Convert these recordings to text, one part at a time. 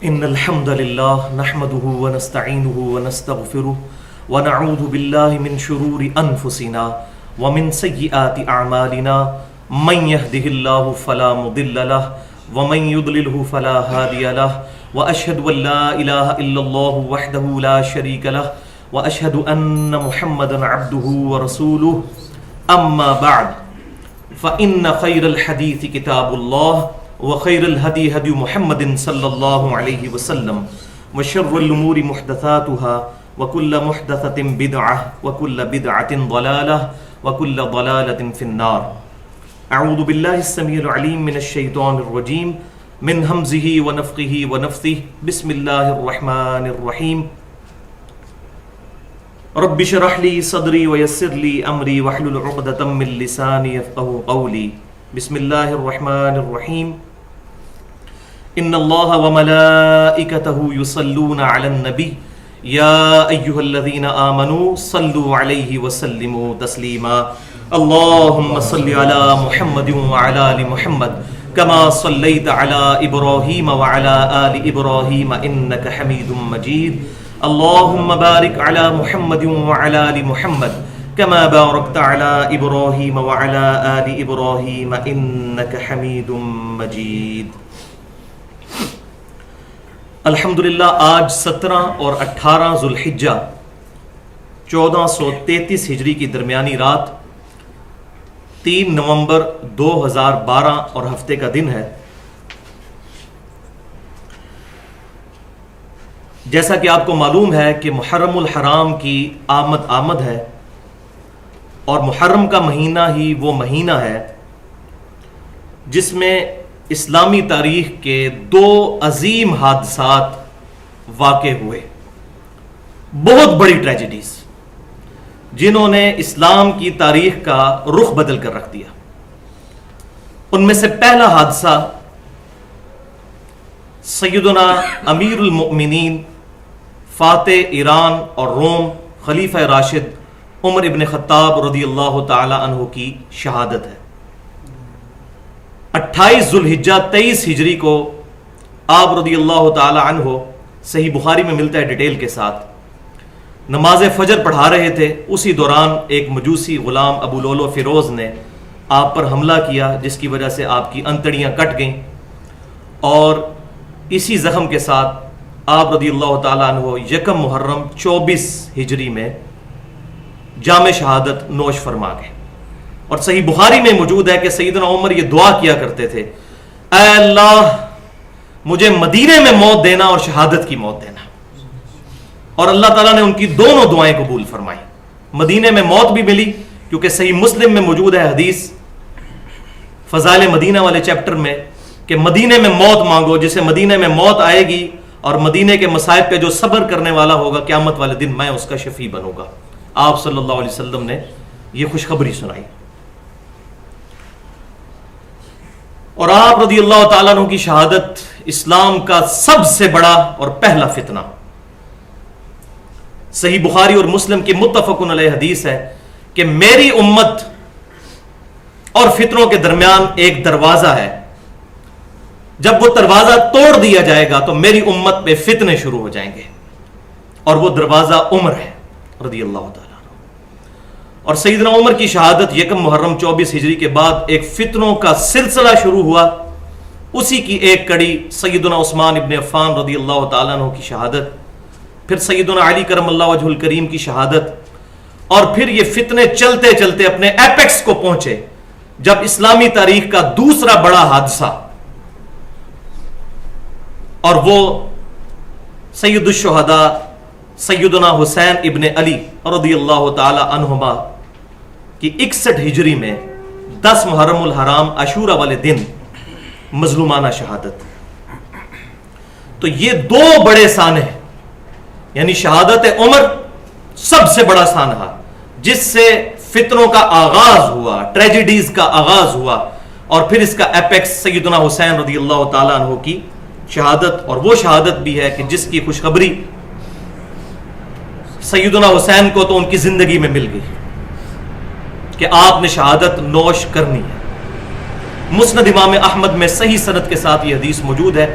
إن الحمد لله نحمده ونستعينه ونستغفره ونعوذ بالله من شرور أنفسنا ومن سيئات أعمالنا من يهده الله فلا مضل له ومن يضلله فلا هادي له وأشهد أن لا إله إلا الله وحده لا شريك له وأشهد أن محمدا عبده ورسوله أما بعد فإن خير الحديث كتاب الله وخير الهدي هدي محمد صلى الله عليه وسلم وشر الأمور محدثاتها وكل محدثة بدعة وكل بدعة ضلالة وكل ضلالة في النار. أعوذ بالله السميع العليم من الشيطان الرجيم من همزه ونفخه ونفثه. بسم الله الرحمن الرحيم. رب اشرح لي صدري ويسر لي أمري واحلل عقدة من لساني يفقهوا قولي. بسم الله الرحمن الرحيم. إن الله وملائكته يصلون على النبي يا أيها الذين آمنوا صلوا عليه وسلموا تسليما. اللهم صل على محمد وعلى آل محمد كما صليت على إبراهيم وعلى آل إبراهيم إنك حميد مجيد. اللهم بارك على محمد وعلى آل محمد كما باركت على إبراهيم وعلى آل إبراهيم إنك حميد مجيد. الحمدللہ آج 17 اور 18 ذوالحجہ 1433 ہجری کی درمیانی رات 3 نومبر 2012 اور ہفتے کا دن ہے. جیسا کہ آپ کو معلوم ہے کہ محرم الحرام کی آمد ہے اور محرم کا مہینہ ہی وہ مہینہ ہے جس میں اسلامی تاریخ کے 2 عظیم حادثات واقع ہوئے، بہت بڑی ٹریجڈیز جنہوں نے اسلام کی تاریخ کا رخ بدل کر رکھ دیا. ان میں سے پہلا حادثہ سیدنا امیر المؤمنین فاتح ایران اور روم خلیفہ راشد عمر ابن خطاب رضی اللہ تعالی عنہ کی شہادت ہے. 28 ذوالحجہ 23 ہجری کو آپ رضی اللہ تعالی عنہ، صحیح بخاری میں ملتا ہے ڈیٹیل کے ساتھ، نماز فجر پڑھا رہے تھے. اسی دوران ایک مجوسی غلام ابو لولو فیروز نے آپ پر حملہ کیا جس کی وجہ سے آپ کی انتڑیاں کٹ گئیں، اور اسی زخم کے ساتھ آپ رضی اللہ تعالی عنہ 1 محرم 24 ہجری میں جام شہادت نوش فرما گئے. اور صحیح بخاری میں موجود ہے کہ سیدنا عمر یہ دعا کیا کرتے تھے، اے اللہ مجھے مدینے میں موت دینا اور شہادت کی موت دینا. اور اللہ تعالیٰ نے ان کی دونوں دعائیں قبول فرمائی. مدینے میں موت بھی ملی کیونکہ صحیح مسلم میں موجود ہے حدیث فضائل مدینہ والے چیپٹر میں کہ مدینے میں موت مانگو، جسے مدینے میں موت آئے گی اور مدینے کے مصائب پہ جو صبر کرنے والا ہوگا قیامت والے دن میں اس کا شفیع بنوں گا. آپ صلی اللہ علیہ وسلم نے یہ خوشخبری سنائی. اور آپ رضی اللہ تعالیٰ عنہ کی شہادت اسلام کا سب سے بڑا اور پہلا فتنہ. صحیح بخاری اور مسلم کی متفق علیہ حدیث ہے کہ میری امت اور فتنوں کے درمیان ایک دروازہ ہے، جب وہ دروازہ توڑ دیا جائے گا تو میری امت پہ فتنے شروع ہو جائیں گے، اور وہ دروازہ عمر ہے رضی اللہ تعالیٰ. اور سیدنا عمر کی شہادت 1 محرم 24 ہجری کے بعد ایک فتنوں کا سلسلہ شروع ہوا. اسی کی ایک کڑی سیدنا عثمان ابن عفان رضی اللہ تعالیٰ عنہ کی شہادت، پھر سیدنا علی کرم اللہ وجہ الکریم کی شہادت، اور پھر یہ فتنے چلتے چلتے اپنے ایپیکس کو پہنچے جب اسلامی تاریخ کا دوسرا بڑا حادثہ، اور وہ سید الشہداء سیدنا حسین ابن علی رضی اللہ تعالی عنہما کی 61 ہجری میں 10 محرم الحرام عاشورہ والے دن مظلومانہ شہادت. تو یہ 2 بڑے سانحے، یعنی شہادت عمر سب سے بڑا سانحہ جس سے فتنوں کا آغاز ہوا، ٹریجڈیز کا آغاز ہوا، اور پھر اس کا ایپیکس سیدنا حسین رضی اللہ تعالی عنہ کی شہادت. اور وہ شہادت بھی ہے کہ جس کی خوشخبری سیدنا حسین کو تو ان کی زندگی میں مل گئی کہ آپ نے شہادت نوش کرنی ہے. مسند امام احمد میں صحیح سند کے ساتھ یہ حدیث موجود ہے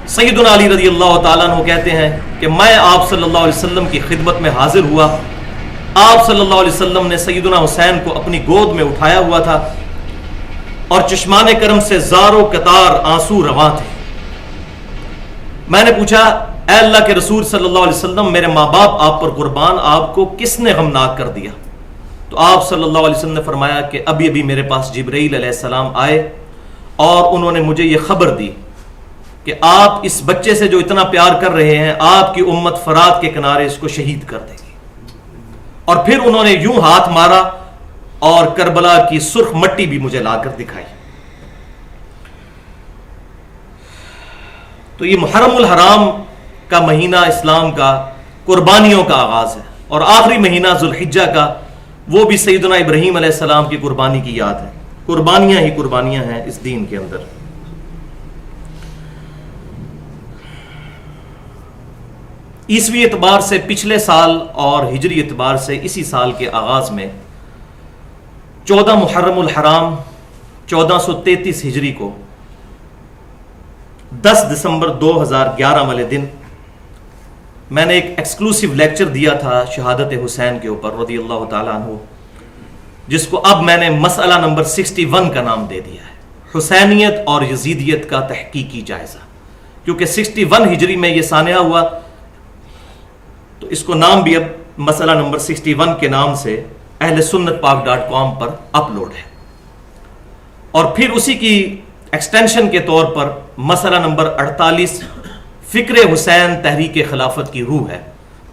سیدنا علی رضی اللہ تعالیٰ عنہ کہتے ہیں کہ میں آپ صلی اللہ علیہ وسلم کی خدمت میں حاضر ہوا. آپ صلی اللہ علیہ وسلم نے سیدنا حسین کو اپنی گود میں اٹھایا ہوا تھا اور چشمان کرم سے زار و قطار آنسو رواں تھے. میں نے پوچھا اے اللہ کے رسول صلی اللہ علیہ وسلم، میرے ماں باپ آپ پر قربان، آپ کو کس نے غمناک کر دیا؟ تو آپ صلی اللہ علیہ وسلم نے فرمایا کہ ابھی ابھی میرے پاس جبرائیل علیہ السلام آئے اور انہوں نے مجھے یہ خبر دی کہ آپ اس بچے سے جو اتنا پیار کر رہے ہیں، آپ کی امت فرات کے کنارے اس کو شہید کر دے گی. اور پھر انہوں نے یوں ہاتھ مارا اور کربلا کی سرخ مٹی بھی مجھے لا کر دکھائی. تو یہ محرم الحرام کا مہینہ اسلام کا قربانیوں کا آغاز ہے، اور آخری مہینہ ذوالحجہ کا وہ بھی سیدنا ابراہیم علیہ السلام کی قربانی کی یاد ہے. قربانیاں ہی قربانیاں ہیں اس دین کے اندر. عیسوی اعتبار سے پچھلے سال اور ہجری اعتبار سے اسی سال کے آغاز میں 14 محرم الحرام 1433 ہجری کو 10 دسمبر 2011 والے دن میں نے ایک ایکسکلوسیو لیکچر دیا تھا شہادت حسین کے اوپر رضی اللہ تعالیٰ عنہ، جس کو اب میں نے مسئلہ نمبر 61 کا نام دے دیا ہے، حسینیت اور یزیدیت کا تحقیقی جائزہ. کیونکہ 61 ہجری میں یہ سانحہ ہوا تو اس کو نام بھی اب مسئلہ نمبر 61 کے نام سے اہل سنت پاک.com پر اپلوڈ ہے. اور پھر اسی کی ایکسٹینشن کے طور پر مسئلہ نمبر 48 فکر حسین تحریک خلافت کی روح ہے،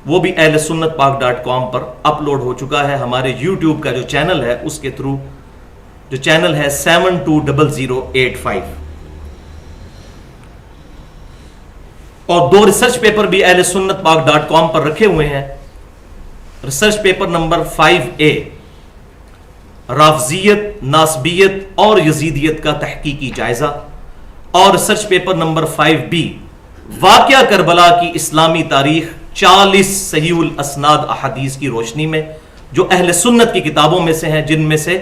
وہ بھی اہل سنت پاک.com پر اپلوڈ ہو چکا ہے. ہمارے یوٹیوب کا جو چینل ہے اس کے تھرو، جو چینل ہے 720085. اور 2 ریسرچ پیپر بھی اہل سنت پاک.com پر رکھے ہوئے ہیں. ریسرچ پیپر نمبر 5A رافضیت، ناسبیت اور یزیدیت کا تحقیقی جائزہ، اور ریسرچ پیپر نمبر 5B واقعہ کربلا کی اسلامی تاریخ 40 صحیح الاسناد احادیث کی روشنی میں، جو اہل سنت کی کتابوں میں سے ہیں، جن میں سے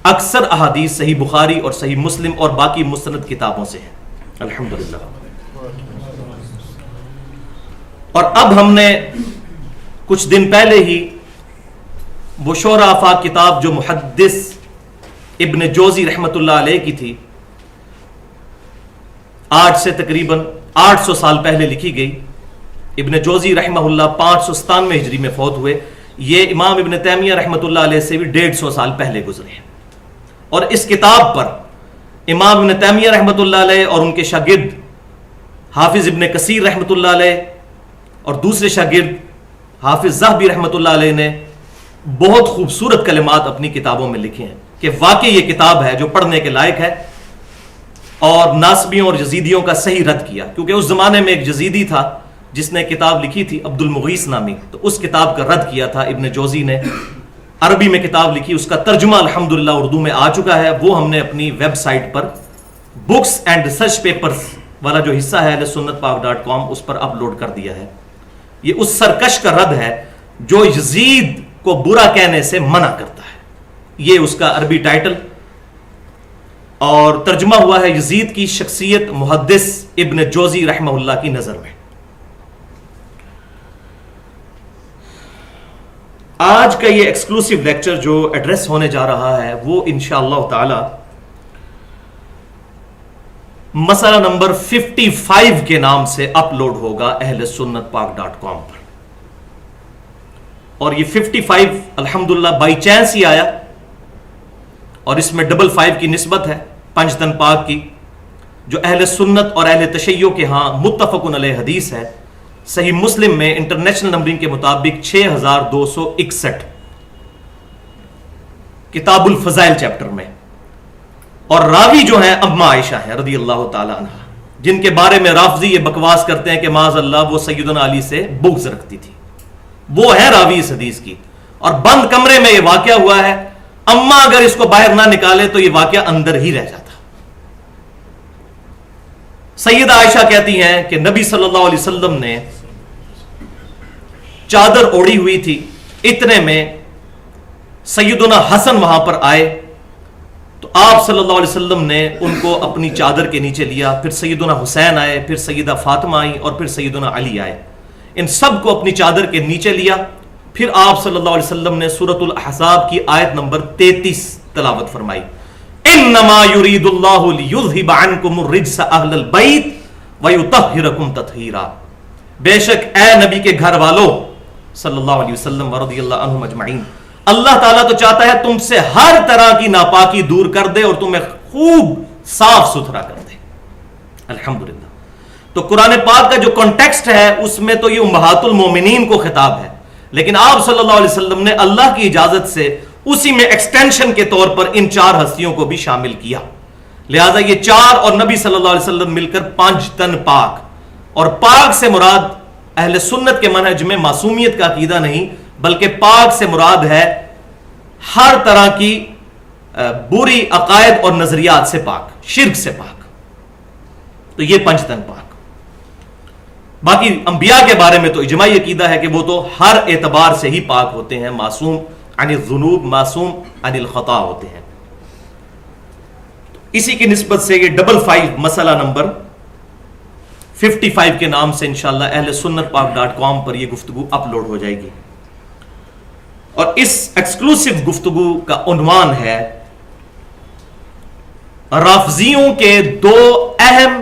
اکثر احادیث صحیح بخاری اور صحیح مسلم اور باقی مستند کتابوں سے ہیں. الحمدللہ. اور اب ہم نے کچھ دن پہلے ہی وہ شعراء آفاق کتاب جو محدث ابن جوزی رحمت اللہ علیہ کی تھی، آج سے تقریباً 800 سال پہلے لکھی گئی. ابن جوزی رحمہ اللہ 597 ہجری میں فوت ہوئے. یہ امام ابن تیمیہ رحمت اللہ علیہ سے بھی 150 سال پہلے گزرے ہیں. اور اس کتاب پر امام ابن تیمیہ رحمت اللہ علیہ اور ان کے شاگرد حافظ ابن کثیر رحمت اللہ علیہ اور دوسرے شاگرد حافظ ذہبی رحمت اللہ علیہ نے بہت خوبصورت کلمات اپنی کتابوں میں لکھے ہیں کہ واقعی یہ کتاب ہے جو پڑھنے کے لائق ہے، اور ناسبیوں اور یزیدیوں کا صحیح رد کیا. کیونکہ اس زمانے میں ایک یزیدی تھا جس نے کتاب لکھی تھی عبد المغیث نامی، تو اس کتاب کا رد کیا تھا ابن جوزی نے. عربی میں کتاب لکھی، اس کا ترجمہ الحمدللہ اردو میں آ چکا ہے. وہ ہم نے اپنی ویب سائٹ پر بکس اینڈ ریسرچ پیپرز والا جو حصہ ہے اہل سنت پاک.com اس پر اپلوڈ کر دیا ہے. یہ اس سرکش کا رد ہے جو یزید کو برا کہنے سے منع کرتا ہے. یہ اس کا عربی ٹائٹل، اور ترجمہ ہوا ہے یزید کی شخصیت محدث ابن جوزی رحمہ اللہ کی نظر میں. آج کا یہ ایکسکلوسیو لیکچر جو ایڈریس ہونے جا رہا ہے وہ انشاءاللہ تعالی مسئلہ نمبر 55 کے نام سے اپلوڈ ہوگا اہل سنت پاک.com پر. اور یہ 55 الحمدللہ بائی چانس ہی آیا، اور اس میں 55 کی نسبت ہے پنجتن پاک کی، جو اہل سنت اور اہل تشیع کے ہاں متفق علیہ حدیث ہے. صحیح مسلم میں انٹرنیشنل نمبرنگ کے مطابق 6261 کتاب الفضائل چیپٹر میں. اور راوی جو ہیں اما عائشہ ہیں رضی اللہ تعالی عنہ، جن کے بارے میں رافضی یہ بکواس کرتے ہیں کہ معاذ اللہ وہ سیدنا علی سے بغض رکھتی تھی. وہ ہے راوی اس حدیث کی، اور بند کمرے میں یہ واقعہ ہوا ہے. اما اگر اس کو باہر نہ نکالے تو یہ واقعہ اندر ہی رہ جاتا. سیدہ عائشہ کہتی ہیں کہ نبی صلی اللہ علیہ وسلم نے چادر اوڑھی ہوئی تھی، اتنے میں سیدنا حسن وہاں پر آئے تو آپ صلی اللہ علیہ وسلم نے ان کو اپنی چادر کے نیچے لیا، پھر سیدنا حسین آئے، پھر سیدہ فاطمہ آئی، اور پھر سیدنا علی آئے. ان سب کو اپنی چادر کے نیچے لیا. پھر آپ صلی اللہ علیہ وسلم نے سورۃ الاحزاب کی آیت نمبر 33 تلاوت فرمائی. انما یرید اللہ لیذھب عنکم الرجس اہل البیت ویطہرکم تطہیرا. بے شک اے نبی کے گھر والوں صلی اللہ علیہ وسلم ورضی اللہ عنہم اجمعین، اللہ تعالیٰ تو چاہتا ہے تم سے ہر طرح کی ناپاکی دور کر دے اور تمہیں خوب صاف ستھرا کر دے. الحمدللہ. تو قرآن پاک کا جو کانٹیکسٹ ہے اس میں تو یہ امہات المومنین کو خطاب ہے، لیکن آپ صلی اللہ علیہ وسلم نے اللہ کی اجازت سے اسی میں ایکسٹینشن کے طور پر ان 4 ہستیوں کو بھی شامل کیا. لہذا یہ 4 اور نبی صلی اللہ علیہ وسلم مل کر 5 تن پاک. اور پاک سے مراد اہل سنت کے منہج میں معصومیت کا عقیدہ نہیں، بلکہ پاک سے مراد ہے ہر طرح کی بری عقائد اور نظریات سے پاک، شرک سے پاک. تو یہ 5 تن پاک. باقی انبیاء کے بارے میں تو اجماعی عقیدہ ہے کہ وہ تو ہر اعتبار سے ہی پاک ہوتے ہیں، معصوم عن الذنوب، معصوم عن الخطا ہوتے ہیں. اسی کی نسبت سے یہ 55 مسئلہ نمبر 55 کے نام سے انشاءاللہ اہل سنت پاک.com پر یہ گفتگو اپلوڈ ہو جائے گی. اور اس ایکسکلوسیو گفتگو کا عنوان ہے رافضیوں کے 2 اہم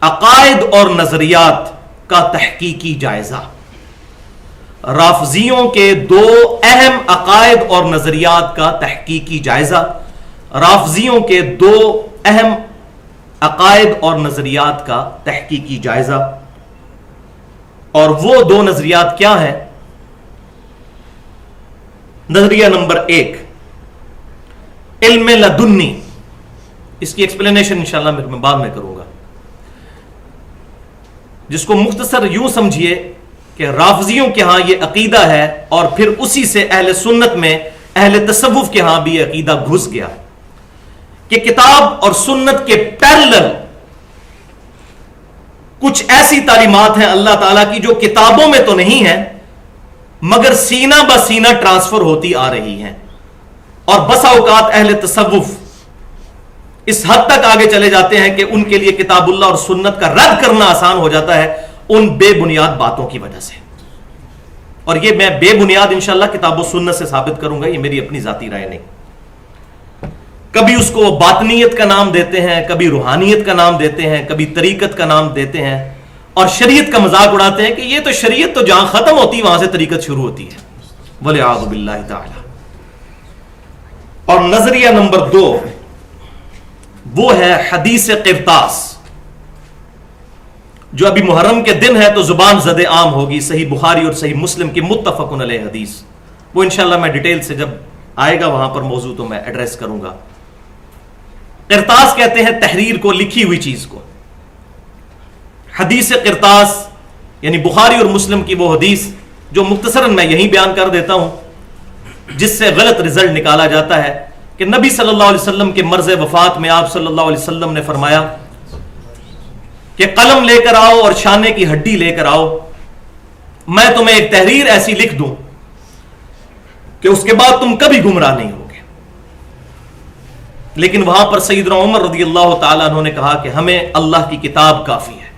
عقائد اور نظریات کا تحقیقی جائزہ. رافضیوں کے 2 اہم عقائد اور نظریات کا تحقیقی جائزہ. رافضیوں کے 2 اہم عقائد اور نظریات کا تحقیقی جائزہ. اور وہ 2 نظریات کیا ہیں؟ نظریہ نمبر 1 علم لدنی. اس کی ایکسپلینیشن انشاءاللہ میں بعد میں کروں گا، جس کو مختصر یوں سمجھیے کہ رافضیوں کے ہاں یہ عقیدہ ہے، اور پھر اسی سے اہل سنت میں اہل تصوف کے ہاں بھی یہ عقیدہ گھس گیا کہ کتاب اور سنت کے پیرلل کچھ ایسی تعلیمات ہیں اللہ تعالیٰ کی جو کتابوں میں تو نہیں ہیں مگر سینہ بہ سینہ ٹرانسفر ہوتی آ رہی ہیں. اور بسا اوقات اہل تصوف اس حد تک آگے چلے جاتے ہیں کہ ان کے لیے کتاب اللہ اور سنت کا رد کرنا آسان ہو جاتا ہے ان بے بنیاد باتوں کی وجہ سے. اور یہ میں بے بنیاد انشاءاللہ کتاب و سنت سے ثابت کروں گا، یہ میری اپنی ذاتی رائے نہیں. کبھی اس کو باطنیت کا نام دیتے ہیں، کبھی روحانیت کا نام دیتے ہیں، کبھی طریقت کا نام دیتے ہیں، اور شریعت کا مذاق اڑاتے ہیں کہ یہ تو شریعت تو جہاں ختم ہوتی وہاں سے طریقت شروع ہوتی ہے. وَلِعَاذُ بِاللَّهِ تَعَالَى. اور نظریہ نمبر 2 وہ ہے حدیث قرطاس، جو ابھی محرم کے دن ہے تو زبان زد عام ہوگی. صحیح بخاری اور صحیح مسلم کی متفق علیہ حدیث، وہ انشاءاللہ میں ڈیٹیل سے جب آئے گا وہاں پر موضوع تو میں ایڈریس کروں گا. قرطاس کہتے ہیں تحریر کو، لکھی ہوئی چیز کو. حدیث قرطاس یعنی بخاری اور مسلم کی وہ حدیث جو مختصراً میں یہیں بیان کر دیتا ہوں، جس سے غلط رزلٹ نکالا جاتا ہے کہ نبی صلی اللہ علیہ وسلم کے مرض وفات میں آپ صلی اللہ علیہ وسلم نے فرمایا کہ قلم لے کر آؤ اور شانے کی ہڈی لے کر آؤ، میں تمہیں ایک تحریر ایسی لکھ دوں کہ اس کے بعد تم کبھی گمراہ نہیں ہوگے. لیکن وہاں پر سیدنا عمر رضی اللہ تعالیٰ عنہ نے کہا کہ ہمیں اللہ کی کتاب کافی ہے.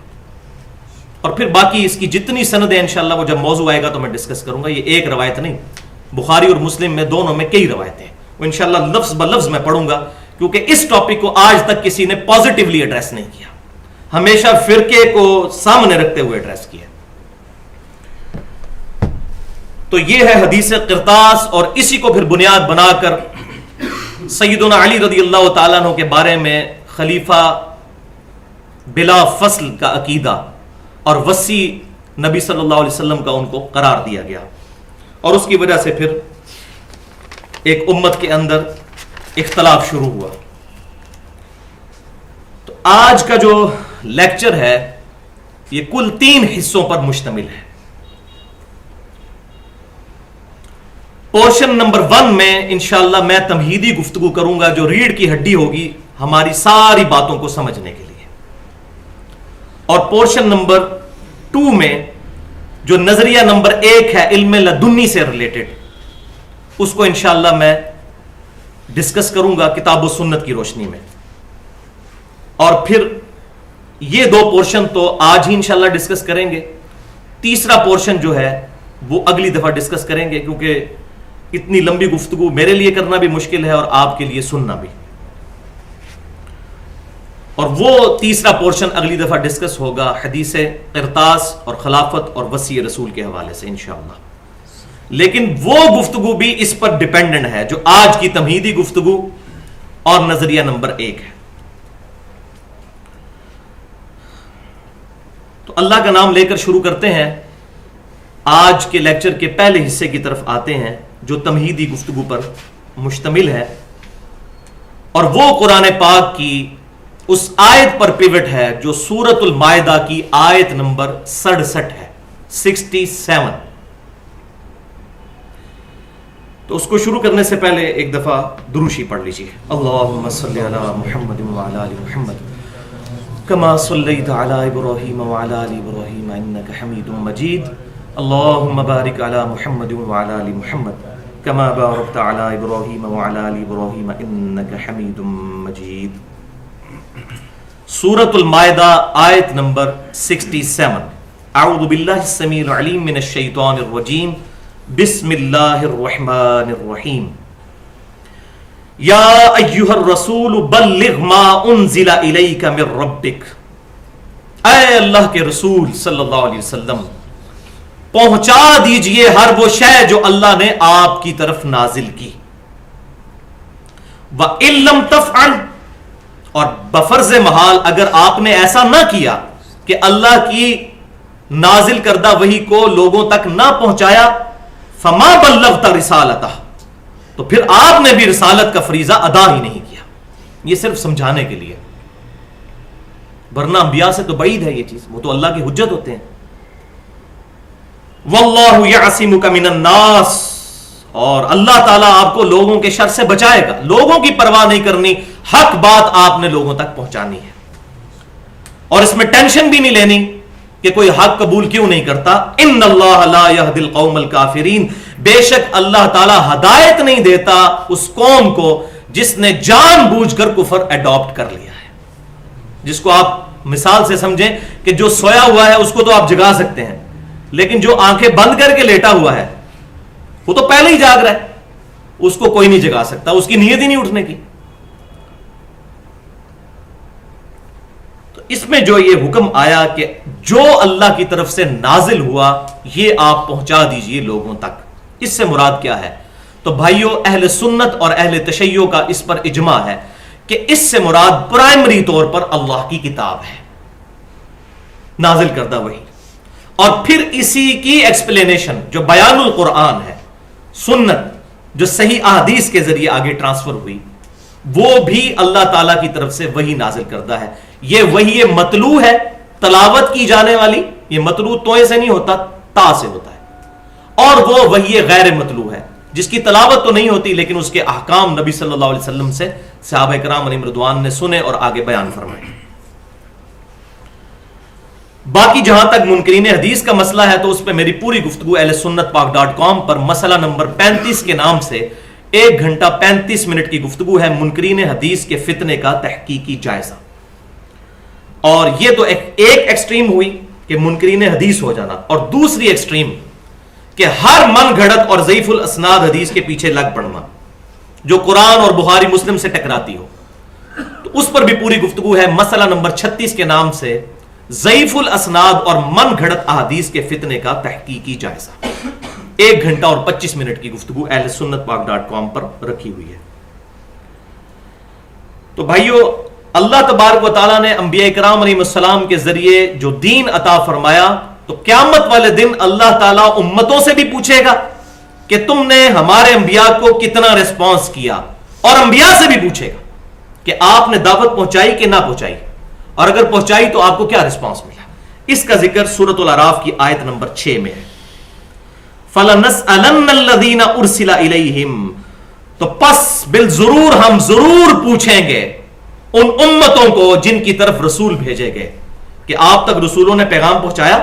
اور پھر باقی اس کی جتنی سندیں انشاءاللہ وہ جب موضوع آئے گا تو میں ڈسکس کروں گا. یہ ایک روایت نہیں، بخاری اور مسلم میں دونوں میں کئی روایتیں ہیں، وہ انشاءاللہ لفظ بلفظ میں پڑھوں گا، کیونکہ اس ٹاپک کو آج تک کسی نے پازیٹیولی ایڈریس نہیں کیا، ہمیشہ فرقے کو سامنے رکھتے ہوئے ایڈریس کیا. تو یہ ہے حدیث قرطاس، اور اسی کو پھر بنیاد بنا کر سیدنا علی رضی اللہ تعالیٰ عنہ کے بارے میں خلیفہ بلا فصل کا عقیدہ اور وسیع نبی صلی اللہ علیہ وسلم کا ان کو قرار دیا گیا، اور اس کی وجہ سے پھر ایک امت کے اندر اختلاف شروع ہوا. تو آج کا جو لیکچر ہے یہ کل 3 حصوں پر مشتمل ہے. پورشن نمبر 1 میں انشاءاللہ میں تمہیدی گفتگو کروں گا جو ریڑھ کی ہڈی ہوگی ہماری ساری باتوں کو سمجھنے کے لیے، اور پورشن نمبر 2 میں جو نظریہ نمبر 1 ہے علم لدنی سے ریلیٹڈ، اس کو انشاءاللہ میں ڈسکس کروں گا کتاب و سنت کی روشنی میں، اور پھر یہ 2 پورشن تو آج ہی انشاءاللہ ڈسکس کریں گے، تیسرا پورشن جو ہے وہ اگلی دفعہ ڈسکس کریں گے، کیونکہ اتنی لمبی گفتگو میرے لیے کرنا بھی مشکل ہے اور آپ کے لیے سننا بھی، اور وہ تیسرا پورشن اگلی دفعہ ڈسکس ہوگا حدیث قرطاس اور خلافت اور وصی رسول کے حوالے سے انشاءاللہ۔ لیکن وہ گفتگو بھی اس پر ڈیپینڈنٹ ہے جو آج کی تمہیدی گفتگو اور نظریہ نمبر 1 ہے۔ تو اللہ کا نام لے کر شروع کرتے ہیں، آج کے لیکچر کے پہلے حصے کی طرف آتے ہیں جو تمہیدی گفتگو پر مشتمل ہے، اور وہ قرآن پاک کی اس آیت پر پیوٹ ہے جو سورۃ المائدہ کی آیت نمبر 67 ہے، 67۔ تو اس کو شروع کرنے سے پہلے ایک دفعہ دروشی پڑھ لیجیے۔ اللہم صلی علی محمد وعلی آل محمد کما صلیت علی ابراہیم وعلی آل ابراہیم انک حمید مجید، اللہم بارک علی محمد وعلی آل محمد کما بارکت علی ابراہیم وعلی آل ابراہیم انک حمید مجید۔ سورۃ المائدہ آیت نمبر 67۔ اعوذ باللہ السمیع العلیم من الشیطان الرجیم، بسم اللہ الرحمن الرحیم۔ یا ایہا الرسول بلغ ما انزل الیک من ربک، اے اللہ کے رسول صلی اللہ علیہ وسلم پہنچا دیجئے ہر وہ شے جو اللہ نے آپ کی طرف نازل کی، وَإِن لَّمْ تَفْعَلْ، اور بفرض محال اگر آپ نے ایسا نہ کیا کہ اللہ کی نازل کردہ وحی کو لوگوں تک نہ پہنچایا، فَمَا بَلَّغْتَ رِسَالَتَهُ، تو پھر آپ نے بھی رسالت کا فریضہ ادا ہی نہیں کیا۔ یہ صرف سمجھانے کے لیے، ورنہ انبیاء سے تو بعید ہے یہ چیز، وہ تو اللہ کی حجت ہوتے ہیں۔ وَاللَّهُ يَعْصِمُكَ مِنَ النَّاسِ، اور اللہ تعالیٰ آپ کو لوگوں کے شر سے بچائے گا، لوگوں کی پرواہ نہیں کرنی، حق بات آپ نے لوگوں تک پہنچانی ہے، اور اس میں ٹینشن بھی نہیں لینی کہ کوئی حق قبول کیوں نہیں کرتا۔ ان اللہ لا یہدی القوم الکافرین، بے شک اللہ تعالیٰ ہدایت نہیں دیتا اس قوم کو جس نے جان بوجھ کر کفر اڈاپٹ کر لیا ہے، جس کو آپ مثال سے سمجھیں کہ جو سویا ہوا ہے اس کو تو آپ جگا سکتے ہیں، لیکن جو آنکھیں بند کر کے لیٹا ہوا ہے وہ تو پہلے ہی جاگ رہا ہے، اس کو کوئی نہیں جگا سکتا، اس کی نیت ہی نہیں اٹھنے کی۔ تو اس میں جو یہ حکم آیا کہ جو اللہ کی طرف سے نازل ہوا یہ آپ پہنچا دیجئے لوگوں تک، اس سے مراد کیا ہے؟ تو بھائیو، اہل سنت اور اہل تشیع کا اس پر اجماع ہے کہ اس سے مراد پرائمری طور پر اللہ کی کتاب ہے، نازل کردہ وحی، اور پھر اسی کی ایکسپلینیشن جو بیان القرآن ہے، سنت جو صحیح احادیث کے ذریعے آگے ٹرانسفر ہوئی، وہ بھی اللہ تعالیٰ کی طرف سے وحی نازل کردہ ہے۔ یہ وحی مطلوع ہے، تلاوت کی جانے والی، یہ مطلوع توئے سے نہیں ہوتا، تا سے ہوتا ہے، اور وہ وحی غیر مطلوع ہے جس کی تلاوت تو نہیں ہوتی لیکن اس کے احکام نبی صلی اللہ علیہ وسلم سے صحابہ کرام علیہم رضوان نے سنے اور آگے بیان فرمائے۔ باقی جہاں تک منکرین حدیث کا مسئلہ ہے تو اس پہ میری پوری گفتگو اہل سنت پاک.com پر مسئلہ نمبر 35 کے نام سے 1 گھنٹہ 35 منٹ کی گفتگو ہے، منکرین حدیث کے فتنے کا تحقیقی جائزہ۔ اور یہ تو ایک ایکسٹریم ہوئی کہ منکرین حدیث ہو جانا، اور دوسری ایکسٹریم کہ ہر من گھڑت اور ضعیف الاسناد حدیث کے پیچھے لگ پڑنا جو قرآن اور بخاری مسلم سے ٹکراتی ہو، تو اس پر بھی پوری گفتگو ہے، مسئلہ نمبر 36 کے نام سے ضعیف الاسناد اور من گھڑت احادیث کے فتنے کا تحقیقی جائزہ۔ 1 گھنٹہ اور 25 منٹ کی گفتگو اہل سنت پاک.com پر رکھی ہوئی ہے۔ تو بھائیو، اللہ تبارک و تعالیٰ نے انبیاء کرام علیہ السلام کے ذریعے جو دین عطا فرمایا، تو قیامت والے دن اللہ تعالیٰ امتوں سے بھی پوچھے گا کہ تم نے ہمارے انبیاء کو کتنا ریسپانس کیا، اور انبیاء سے بھی پوچھے گا کہ آپ نے دعوت پہنچائی کہ نہ پہنچائی، اور اگر پہنچائی تو آپ کو کیا رسپانس ملا۔ اس کا ذکر سورۃ الاعراف کی آیت نمبر 6 میں ہے۔ فَلَنَسْأَلَنَّ الَّذِينَ أُرْسِلَ إِلَيْهِمْ، تو پس بالضرور ہم ضرور پوچھیں گے ان امتوں کو جن کی طرف رسول بھیجے گئے کہ آپ تک رسولوں نے پیغام پہنچایا۔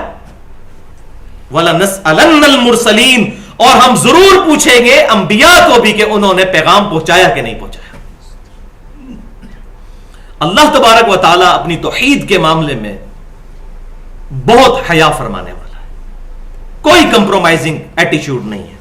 وَلَنَسْأَلَنَّ الْمُرْسَلِينَ، اور ہم ضرور پوچھیں گے انبیاء کو بھی کہ انہوں نے پیغام پہنچایا کہ نہیں پہنچایا۔ اللہ تبارک و تعالی اپنی توحید کے معاملے میں بہت حیا فرمانے والا ہے، کوئی کمپرومائزنگ ایٹیچیوڈ نہیں ہے۔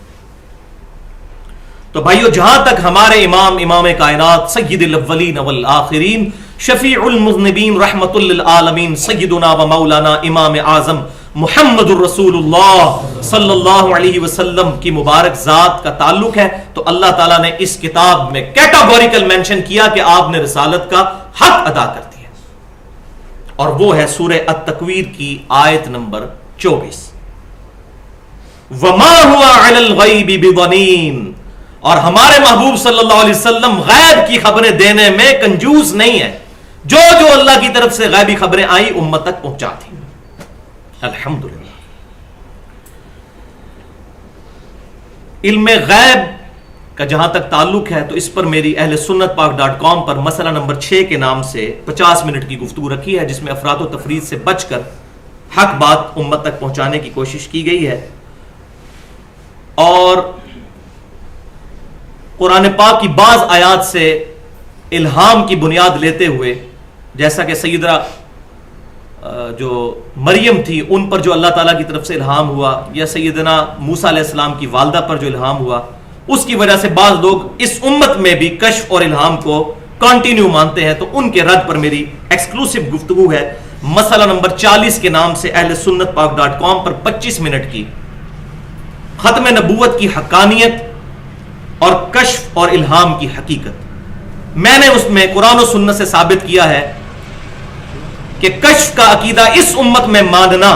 تو بھائیو، جہاں تک ہمارے امام کائنات سید الاولین والآخرین شفیع المذنبین رحمت للعالمین سیدنا و مولانا امام اعظم محمد الرسول اللہ صلی اللہ علیہ وسلم کی مبارک ذات کا تعلق ہے، تو اللہ تعالیٰ نے اس کتاب میں کیٹاگوریکل مینشن کیا کہ آپ نے رسالت کا حق ادا کر دیا، اور وہ ہے سورہ التکویر کی آیت نمبر 24، وَمَا هُوَ عَلَى الْغَيْبِ بِضَنِينٍ، اور ہمارے محبوب صلی اللہ علیہ وسلم غیب کی خبریں دینے میں کنجوس نہیں ہے، جو اللہ کی طرف سے غیبی خبریں آئیں امت تک پہنچا دی۔ الحمدللہ۔ علم غیب کا جہاں تک تعلق ہے تو اس پر میری اہل سنت پاک.com پر مسئلہ نمبر 6 کے نام سے 50 منٹ کی گفتگو رکھی ہے، جس میں افراط و تفرید سے بچ کر حق بات امت تک پہنچانے کی کوشش کی گئی ہے، اور قرآن پاک کی بعض آیات سے الہام کی بنیاد لیتے ہوئے، جیسا کہ سیدہ جو مریم تھی ان پر جو اللہ تعالیٰ کی طرف سے الہام ہوا، یا سیدنا موسیٰ علیہ السلام کی والدہ پر جو الہام ہوا، اس کی وجہ سے بعض لوگ اس امت میں بھی کشف اور الہام کو کنٹینیو مانتے ہیں، تو ان کے رد پر میری ایکسکلوسیو گفتگو ہے مسئلہ نمبر 40 کے نام سے اہل سنت پاک.com پر 25 منٹ کی، ختم نبوت کی حقانیت اور کشف اور الہام کی حقیقت۔ میں نے اس میں قرآن و سنت سے ثابت کیا ہے کہ کشف کا عقیدہ اس امت میں ماننا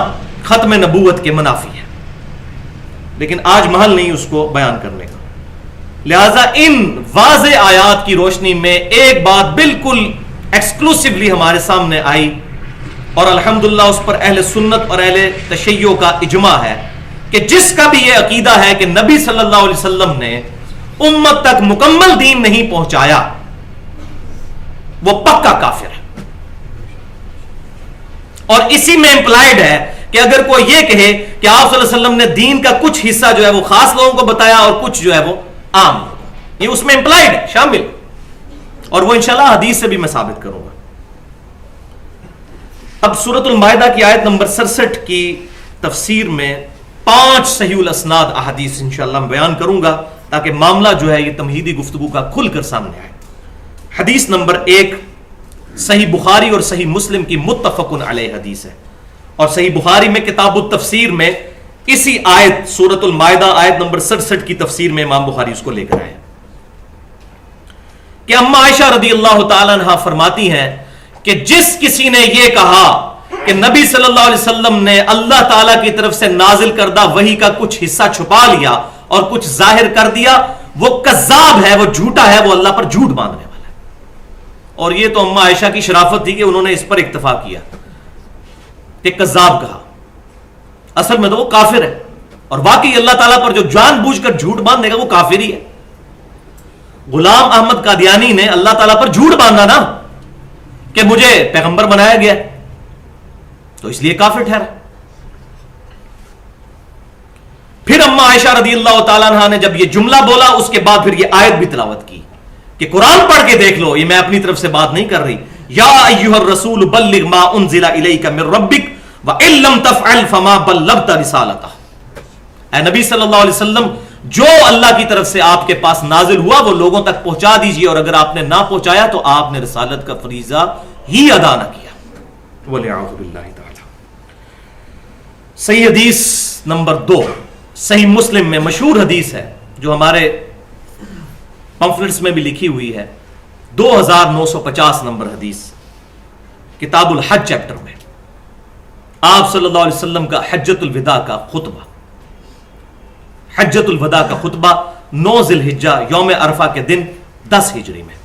ختم نبوت کے منافی ہے، لیکن آج محل نہیں اس کو بیان کرنے کا، لہذا ان واضح آیات کی روشنی میں ایک بات بالکل ایکسکلوسیولی ہمارے سامنے آئی، اور الحمدللہ اس پر اہل سنت اور اہل تشیع کا اجماع ہے کہ جس کا بھی یہ عقیدہ ہے کہ نبی صلی اللہ علیہ وسلم نے امت تک مکمل دین نہیں پہنچایا، وہ پکا کافر ہے۔ اور اسی میں امپلائڈ ہے کہ اگر کوئی یہ کہے کہ آپ صلی اللہ علیہ وسلم نے دین کا کچھ حصہ جو ہے وہ خاص لوگوں کو بتایا اور کچھ جو ہے وہ عام لوگوں کو، یہ اس میں امپلائڈ ہے، شامل، اور وہ انشاءاللہ حدیث سے بھی میں ثابت کروں گا۔ اب سورۃ المائدہ کی آیت نمبر 67 کی تفسیر میں 5 صحیح الاسناد احادیث انشاءاللہ میں بیان کروں گا، تاکہ معاملہ جو ہے یہ تمہیدی گفتگو کا کھل کر سامنے آئے۔ حدیث نمبر 1 صحیح بخاری اور صحیح مسلم کی متفق علیہ حدیث ہے، اور صحیح بخاری میں کتاب التفسیر میں اسی آیت سورۃ المائدہ آیت نمبر 67 کی تفسیر میں امام بخاری اس کو لے کر آئے کہ اما عائشہ رضی اللہ تعالی عنہا فرماتی ہیں کہ جس کسی نے یہ کہا کہ نبی صلی اللہ علیہ وسلم نے اللہ تعالیٰ کی طرف سے نازل کردہ وحی کا کچھ حصہ چھپا لیا اور کچھ ظاہر کر دیا، وہ کذاب ہے، وہ جھوٹا ہے، وہ اللہ پر جھوٹ باندھنے والا ہے۔ اور یہ تو اما عائشہ کی شرافت تھی کہ انہوں نے اس پر اکتفا کیا کہ کذاب کہا، اصل میں تو وہ کافر ہے، اور واقعی اللہ تعالیٰ پر جو جان بوجھ کر جھوٹ باندھے گا وہ کافر ہی ہے۔ غلام احمد قادیانی نے اللہ تعالیٰ پر جھوٹ باندھا نا کہ مجھے پیغمبر بنایا گیا، تو اس لیے کافر ٹھہرا۔ پھر اما عائشہ رضی اللہ تعالیٰ عنہ نے جب یہ جملہ بولا، اس کے بعد پھر یہ آیت بھی تلاوت کی کہ قرآن پڑھ کے دیکھ لو، یہ میں اپنی طرف سے بات نہیں کر رہی، یا ایھا الرسول بلغ ما انزل الیک من ربک وان لم تفعل فما بلغت رسالتہ۔ اے نبی صلی اللہ علیہ وسلم، جو اللہ کی طرف سے آپ کے پاس نازل ہوا وہ لوگوں تک پہنچا دیجیے، اور اگر آپ نے نہ پہنچایا تو آپ نے رسالت کا فریضہ ہی ادا نہ کیا۔ وَلِعَوْذُ بِاللَّهِ تَعَالَى۔ صحیح حدیث نمبر 2 صحیح مسلم میں مشہور حدیث ہے جو ہمارے پمفلٹس میں بھی لکھی ہوئی ہے، 2950 نمبر حدیث، کتاب الحج چیپٹر میں، آپ صلی اللہ علیہ وسلم کا حجۃ الوداع کا خطبہ، حجۃ الوداع کا خطبہ 9 ذی الحجہ یوم عرفہ کے دن 10 ہجری میں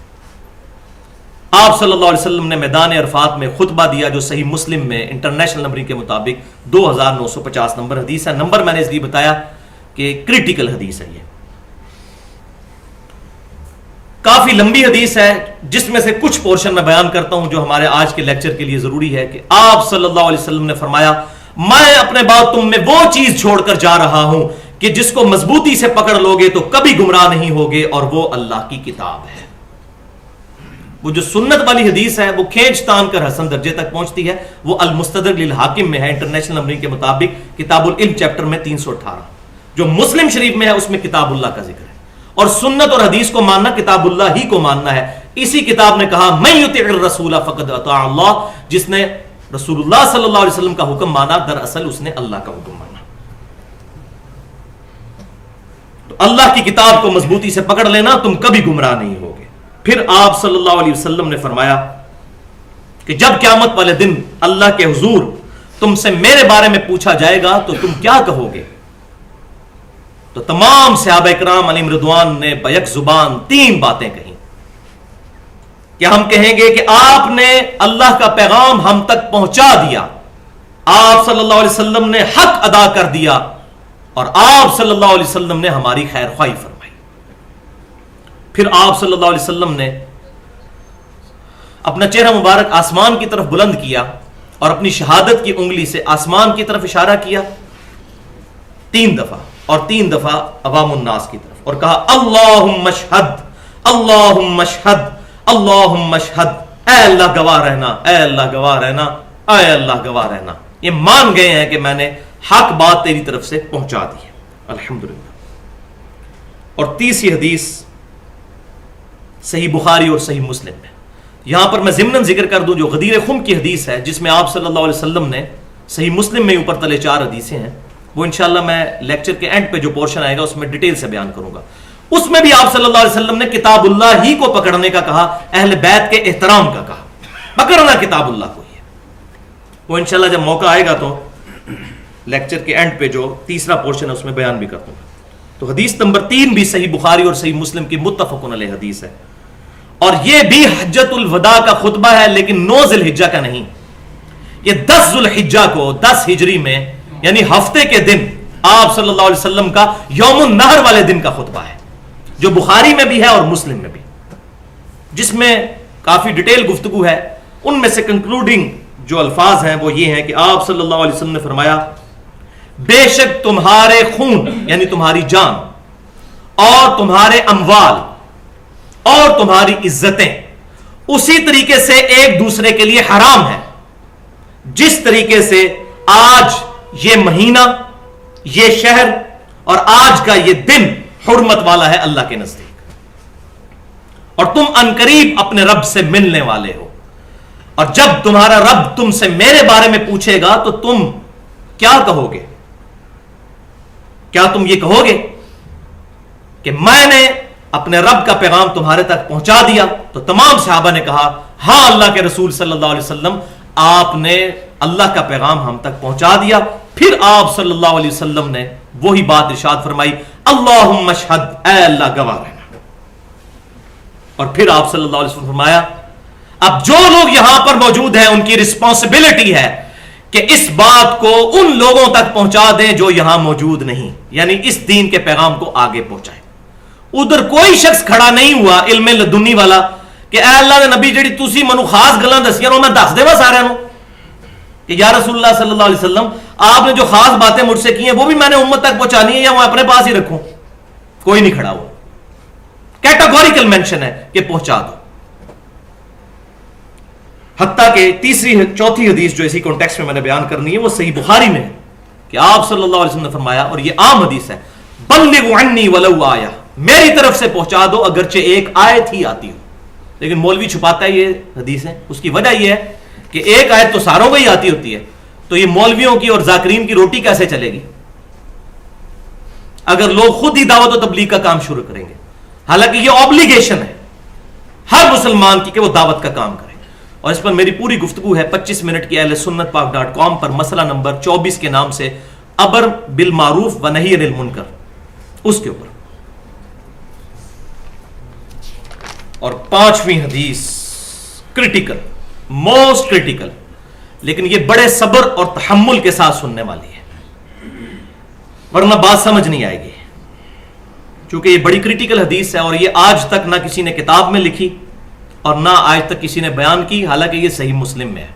آپ صلی اللہ علیہ وسلم نے میدان عرفات میں خطبہ دیا، جو صحیح مسلم میں انٹرنیشنل نمبرنگ کے مطابق 2950 نمبر حدیث ہے۔ نمبر میں نے اس لیے بتایا کہ کریٹیکل حدیث ہے، یہ کافی لمبی حدیث ہے، جس میں سے کچھ پورشن میں بیان کرتا ہوں جو ہمارے آج کے لیکچر کے لیے ضروری ہے کہ آپ صلی اللہ علیہ وسلم نے فرمایا، میں اپنے بعد تم میں وہ چیز چھوڑ کر جا رہا ہوں کہ جس کو مضبوطی سے پکڑ لوگے تو کبھی گمراہ نہیں ہوگے، اور وہ اللہ کی کتاب ہے۔ وہ جو سنت والی حدیث ہے وہ کھینچ تان کر حسن درجے تک پہنچتی ہے، وہ المستدرک للحاکم میں ہے انٹرنیشنل نمبرنگ کے مطابق، کتاب العلم چیپٹر میں 318۔ جو مسلم شریف میں ہے اس میں کتاب اللہ کا ذکر ہے، اور سنت اور حدیث کو ماننا کتاب اللہ ہی کو ماننا ہے۔ اسی کتاب نے کہا من یطع الرسول فقد اطاع اللہ، جس نے رسول اللہ صلی اللہ علیہ وسلم کا حکم مانا دراصل اس نے اللہ کا حکم مانا۔ تو اللہ کی کتاب کو مضبوطی سے پکڑ لینا، تم کبھی گمراہ نہیں ہوگے۔ پھر آپ صلی اللہ علیہ وسلم نے فرمایا کہ جب قیامت والے دن اللہ کے حضور تم سے میرے بارے میں پوچھا جائے گا تو تم کیا کہو گے؟ تو تمام صحابہ کرام علیہم رضوان نے بیک زبان 3 باتیں کہیں کہ ہم کہیں گے کہ آپ نے اللہ کا پیغام ہم تک پہنچا دیا، آپ صلی اللہ علیہ وسلم نے حق ادا کر دیا، اور آپ صلی اللہ علیہ وسلم نے ہماری خیر خواہی فرمائی۔ پھر آپ صلی اللہ علیہ وسلم نے اپنا چہرہ مبارک آسمان کی طرف بلند کیا اور اپنی شہادت کی انگلی سے آسمان کی طرف اشارہ کیا 3 دفعہ، اور 3 دفعہ عوام الناس کی طرف، اور کہا اللہم اشہد اللہم اشہد اللہم اشہد، اے اللہ گواہ رہنا، اے اللہ گواہ رہنا، اے اللہ گواہ رہنا، یہ مان گئے ہیں کہ میں نے حق بات تیری طرف سے پہنچا دی ہے، الحمدللہ۔ اور تیسری حدیث صحیح بخاری اور صحیح مسلم میں، یہاں پر میں ضمناً ذکر کر دوں جو غدیر خم کی حدیث ہے، جس میں آپ صلی اللہ علیہ وسلم نے صحیح مسلم میں اوپر تلے 4 حدیثیں ہیں، وہ انشاءاللہ میں لیکچر کے اینڈ پہ جو پورشن آئے گا اس میں ڈیٹیل سے بیان کروں گا۔ اس میں بھی آپ صلی اللہ علیہ وسلم نے کتاب اللہ ہی کو پکڑنے کا کہا، اہل بیت کے احترام کا کہا، پکڑنا کتاب اللہ کو ہی ہے۔ وہ انشاءاللہ جب موقع آئے گا تو لیکچر کے اینڈ پہ جو تیسرا پورشن ہے اس میں بیان بھی کر دوں گا۔ تو حدیث نمبر 3 بھی صحیح بخاری اور صحیح مسلم کی متفق علیہ حدیث ہے، اور یہ بھی حجۃ الوداع کا خطبہ ہے، لیکن 9 ذی الحجہ کا نہیں، یہ 10 ذی الحجہ کو 10 ہجری میں یعنی ہفتے کے دن آپ صلی اللہ علیہ وسلم کا یوم النحر والے دن کا خطبہ ہے، جو بخاری میں بھی ہے اور مسلم میں بھی، جس میں کافی ڈیٹیل گفتگو ہے۔ ان میں سے کنکلوڈنگ جو الفاظ ہیں وہ یہ ہیں کہ آپ صلی اللہ علیہ وسلم نے فرمایا بے شک تمہارے خون یعنی تمہاری جان اور تمہارے اموال اور تمہاری عزتیں اسی طریقے سے ایک دوسرے کے لیے حرام ہے جس طریقے سے آج یہ مہینہ، یہ شہر اور آج کا یہ دن حرمت والا ہے اللہ کے نزدیک، اور تم عنقریب اپنے رب سے ملنے والے ہو، اور جب تمہارا رب تم سے میرے بارے میں پوچھے گا تو تم کیا کہو گے؟ کیا تم یہ کہو گے کہ میں نے اپنے رب کا پیغام تمہارے تک پہنچا دیا؟ تو تمام صحابہ نے کہا ہاں اللہ کے رسول صلی اللہ علیہ وسلم، آپ نے اللہ کا پیغام ہم تک پہنچا دیا۔ پھر آپ صلی اللہ علیہ وسلم نے وہی بات ارشاد فرمائی اللہم اشہد، اے اللہ گواہ رہنا۔ اور پھر آپ صلی اللہ علیہ وسلم فرمایا اب جو لوگ یہاں پر موجود ہیں ان کی رسپانسبلٹی ہے کہ اس بات کو ان لوگوں تک پہنچا دیں جو یہاں موجود نہیں، یعنی اس دین کے پیغام کو آگے پہنچائیں۔ ادھر کوئی شخص کھڑا نہیں ہوا علم لدنی والا کہ اے اللہ دے نبی جڑی تسی منو خاص گلاں دسیاں نو میں دس دیواں سارے نو کہ یا رسول اللہ صلی اللہ علیہ وسلم آپ نے جو خاص باتیں مجھ سے کی ہیں وہ بھی میں نے امت تک پہنچانی ہے یا میں اپنے پاس ہی رکھوں؟ کوئی نہیں کھڑا ہوا، کیٹاگوریکل مینشن ہے کہ پہنچا دو۔ حتیٰ کہ چوتھی حدیث جو اسی کانٹیکسٹ میں میں نے بیان کرنی ہے وہ صحیح بخاری میں ہے کہ آپ صلی اللہ علیہ وسلم نے فرمایا، اور یہ عام حدیث ہے، بلغوا عنی ولو آیہ، میری طرف سے پہنچا دو اگرچہ ایک آیت ہی آتی ہو۔ لیکن مولوی چھپاتا ہے یہ حدیثیں، اس کی وجہ یہ ہے کہ ایک آیت تو ساروں کو ہی آتی ہوتی ہے، تو یہ مولویوں کی اور ذاکرین کی روٹی کیسے چلے گی اگر لوگ خود ہی دعوت و تبلیغ کا کام شروع کریں گے؟ حالانکہ یہ اوبلیگیشن ہے ہر مسلمان کی کہ وہ دعوت کا کام کرے۔ اور اس پر میری پوری گفتگو ہے 25 منٹ کی اہل سنت پاک .com پر، مسئلہ نمبر 24 کے نام سے امر بالمعروف و نہی عن المنکر، اس کے اوپر۔ اور 5ویں حدیث کریٹیکل، موسٹ کریٹیکل، لیکن یہ بڑے صبر اور تحمل کے ساتھ سننے والی ہے ورنہ بات سمجھ نہیں آئے گی، چونکہ یہ بڑی کریٹیکل حدیث ہے اور یہ آج تک نہ کسی نے کتاب میں لکھی اور نہ آج تک کسی نے بیان کی، حالانکہ یہ صحیح مسلم میں ہے،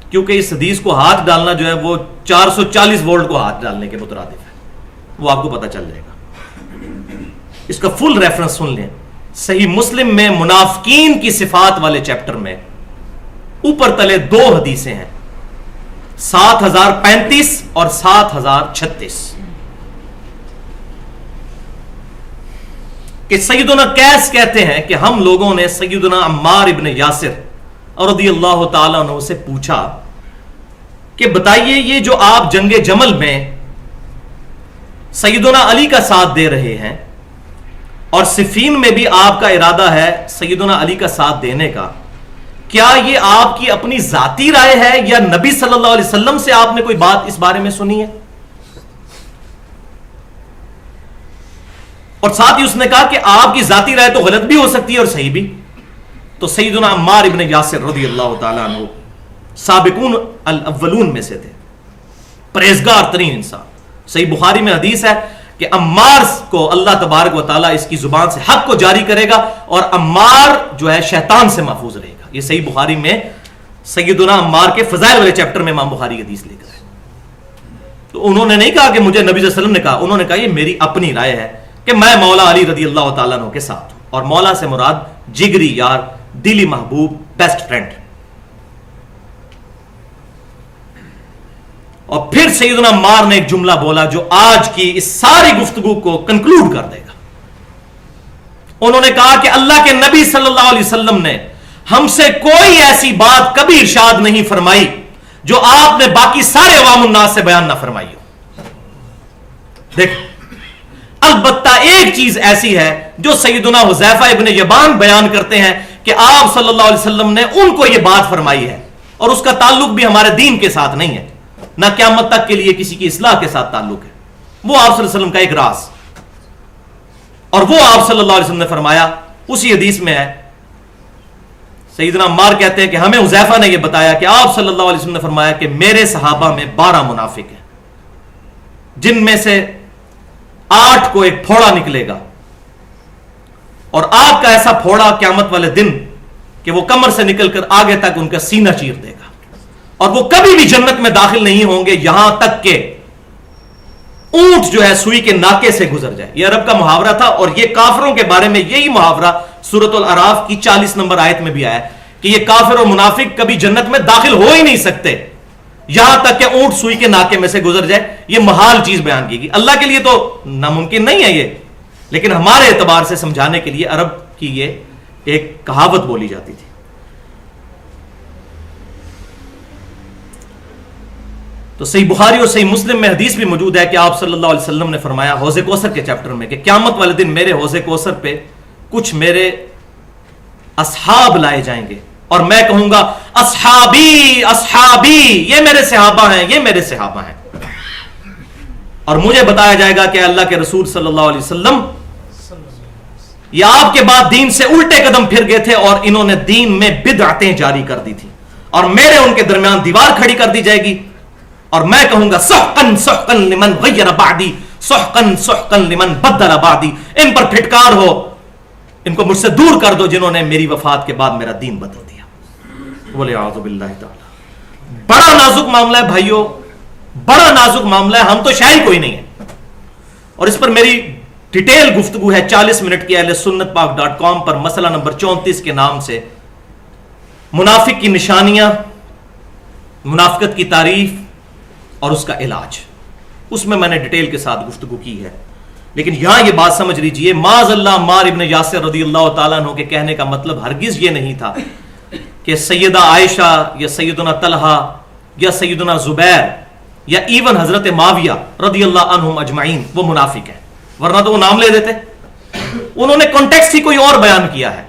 کیونکہ اس حدیث کو ہاتھ ڈالنا جو ہے وہ 440 وولٹ کو ہاتھ ڈالنے کے مترادف ہے، وہ آپ کو پتہ چل جائے گا۔ اس کا فل ریفرنس سن لیں صحیح مسلم میں منافقین کی صفات والے چیپٹر میں اوپر تلے 2 حدیثیں ہیں، 7035 اور 7036، کہ سیدنا قیس کہتے ہیں کہ ہم لوگوں نے سیدنا عمار ابن یاسر رضی اللہ تعالیٰ عنہ سے پوچھا کہ بتائیے یہ جو آپ جنگ جمل میں سیدنا علی کا ساتھ دے رہے ہیں اور صفین میں بھی آپ کا ارادہ ہے سیدنا علی کا ساتھ دینے کا، کیا یہ آپ کی اپنی ذاتی رائے ہے یا نبی صلی اللہ علیہ وسلم سے آپ نے کوئی بات اس بارے میں سنی ہے؟ اور ساتھ ہی اس نے کہا کہ آپ کی ذاتی رائے تو غلط بھی ہو سکتی ہے اور صحیح بھی۔ تو سیدنا عمار ابن یاسر رضی اللہ تعالیٰ عنہ سابقون الاولون میں سے تھے، پرہیزگار ترین انسان۔ صحیح بخاری میں حدیث ہے کہ عمار کو اللہ تبارک و تعالیٰ اس کی زبان سے حق کو جاری کرے گا اور عمار جو ہے شیطان سے محفوظ رہے گا۔ یہ صحیح بخاری میں سیدنا عمار کے فضائل والے چیپٹر میں امام بخاری حدیث لے کر ہے۔ تو انہوں نے نہیں کہا کہ مجھے نبی صلی اللہ علیہ وسلم نے کہا، انہوں نے کہا یہ میری اپنی رائے ہے کہ میں مولا علی رضی اللہ تعالیٰ عنہ کے ساتھ ہوں، اور مولا سے مراد جگری یار، دلی محبوب، بیسٹ فرینڈ۔ اور پھر سیدنا عمار نے ایک جملہ بولا جو آج کی اس ساری گفتگو کو کنکلوڈ کر دے گا۔ انہوں نے کہا کہ اللہ کے نبی صلی اللہ علیہ وسلم نے ہم سے کوئی ایسی بات کبھی ارشاد نہیں فرمائی جو آپ نے باقی سارے عوام الناس سے بیان نہ فرمائی ہو۔ دیکھ، البتہ ایک چیز ایسی ہے جو سیدنا حذیفہ ابن یمان بیان کرتے ہیں کہ آپ صلی اللہ علیہ وسلم نے ان کو یہ بات فرمائی ہے، اور اس کا تعلق بھی ہمارے دین کے ساتھ نہیں ہے، نہ قیامت تک کے لیے کسی کی اصلاح کے ساتھ تعلق ہے، وہ آپ صلی اللہ علیہ وسلم کا ایک راز، اور وہ آپ صلی اللہ علیہ وسلم نے فرمایا۔ اسی حدیث میں ہے، سیدنا عمار کہتے ہیں کہ ہمیں حذیفہ نے یہ بتایا کہ آپ صلی اللہ علیہ وسلم نے فرمایا کہ میرے صحابہ میں 12 منافق ہیں، جن میں سے 8 کو ایک پھوڑا نکلے گا، اور آپ کا ایسا پھوڑا قیامت والے دن کہ وہ کمر سے نکل کر آگے تک ان کا سینہ چیر دے گا، اور وہ کبھی بھی جنت میں داخل نہیں ہوں گے یہاں تک کہ اونٹ جو ہے سوئی کے ناکے سے گزر جائے۔ یہ عرب کا محاورہ تھا، اور یہ کافروں کے بارے میں یہی محاورہ سورۃ الاعراف کی 40 نمبر آیت میں بھی آیا ہے کہ یہ کافر اور منافق کبھی جنت میں داخل ہو ہی نہیں سکتے یہاں تک کہ اونٹ سوئی کے ناکے میں سے گزر جائے۔ یہ محال چیز بیان کی گئی، اللہ کے لیے تو ناممکن نہیں ہے یہ، لیکن ہمارے اعتبار سے سمجھانے کے لیے عرب کی یہ ایک کہاوت بولی جاتی تھی۔ تو صحیح بخاری اور صحیح مسلم میں حدیث بھی موجود ہے کہ آپ صلی اللہ علیہ وسلم نے فرمایا حوض کوثر کے چیپٹر میں کہ قیامت والے دن میرے حوض کوثر پہ کچھ میرے اصحاب لائے جائیں گے، اور میں کہوں گا اصحابی اصحابی، یہ میرے صحابہ ہیں، یہ میرے صحابہ ہیں، اور مجھے بتایا جائے گا کہ اللہ کے رسول صلی اللہ علیہ وسلم یہ آپ کے بعد دین سے الٹے قدم پھر گئے تھے اور انہوں نے دین میں بدعتیں جاری کر دی تھی، اور میرے ان کے درمیان دیوار کھڑی کر دی جائے گی، اور میں کہوں گا سحقن سحقن لمن غیر بعدی، سحقن سحقن لمن بدل بعدی، ان پر پھٹکار ہو، ان کو مجھ سے دور کر دو جنہوں نے میری وفات کے بعد میرا دین بدل دیا۔ وَلِعَاذُ بِاللَّهِ تعالی۔ بڑا نازک معاملہ ہے بھائیو، بڑا نازک معاملہ ہے، ہم تو شاید کوئی نہیں ہے، اور اس پر میری ڈیٹیل گفتگو ہے 40 منٹ کی اہل سنت پاک .com پر، مسئلہ نمبر 34 کے نام سے، منافق کی نشانیاں، منافقت کی تعریف اور اس کا علاج۔ اس میں نے ڈیٹیل کے ساتھ گفتگو کی ہے، لیکن یہاں یہ بات سمجھ لیجئے، معاذ اللہ عمار ابن یاسر رضی اللہ تعالیٰ عنہ کے کہنے کا مطلب ہرگز یہ نہیں تھا کہ سیدہ عائشہ یا سیدنا طلحہ یا سیدنا زبیر یا ایون حضرت معاویہ رضی اللہ عنہم اجمعین وہ منافق ہیں، ورنہ تو وہ نام لے دیتے۔ انہوں نے کانٹیکسٹ ہی کوئی اور بیان کیا ہے،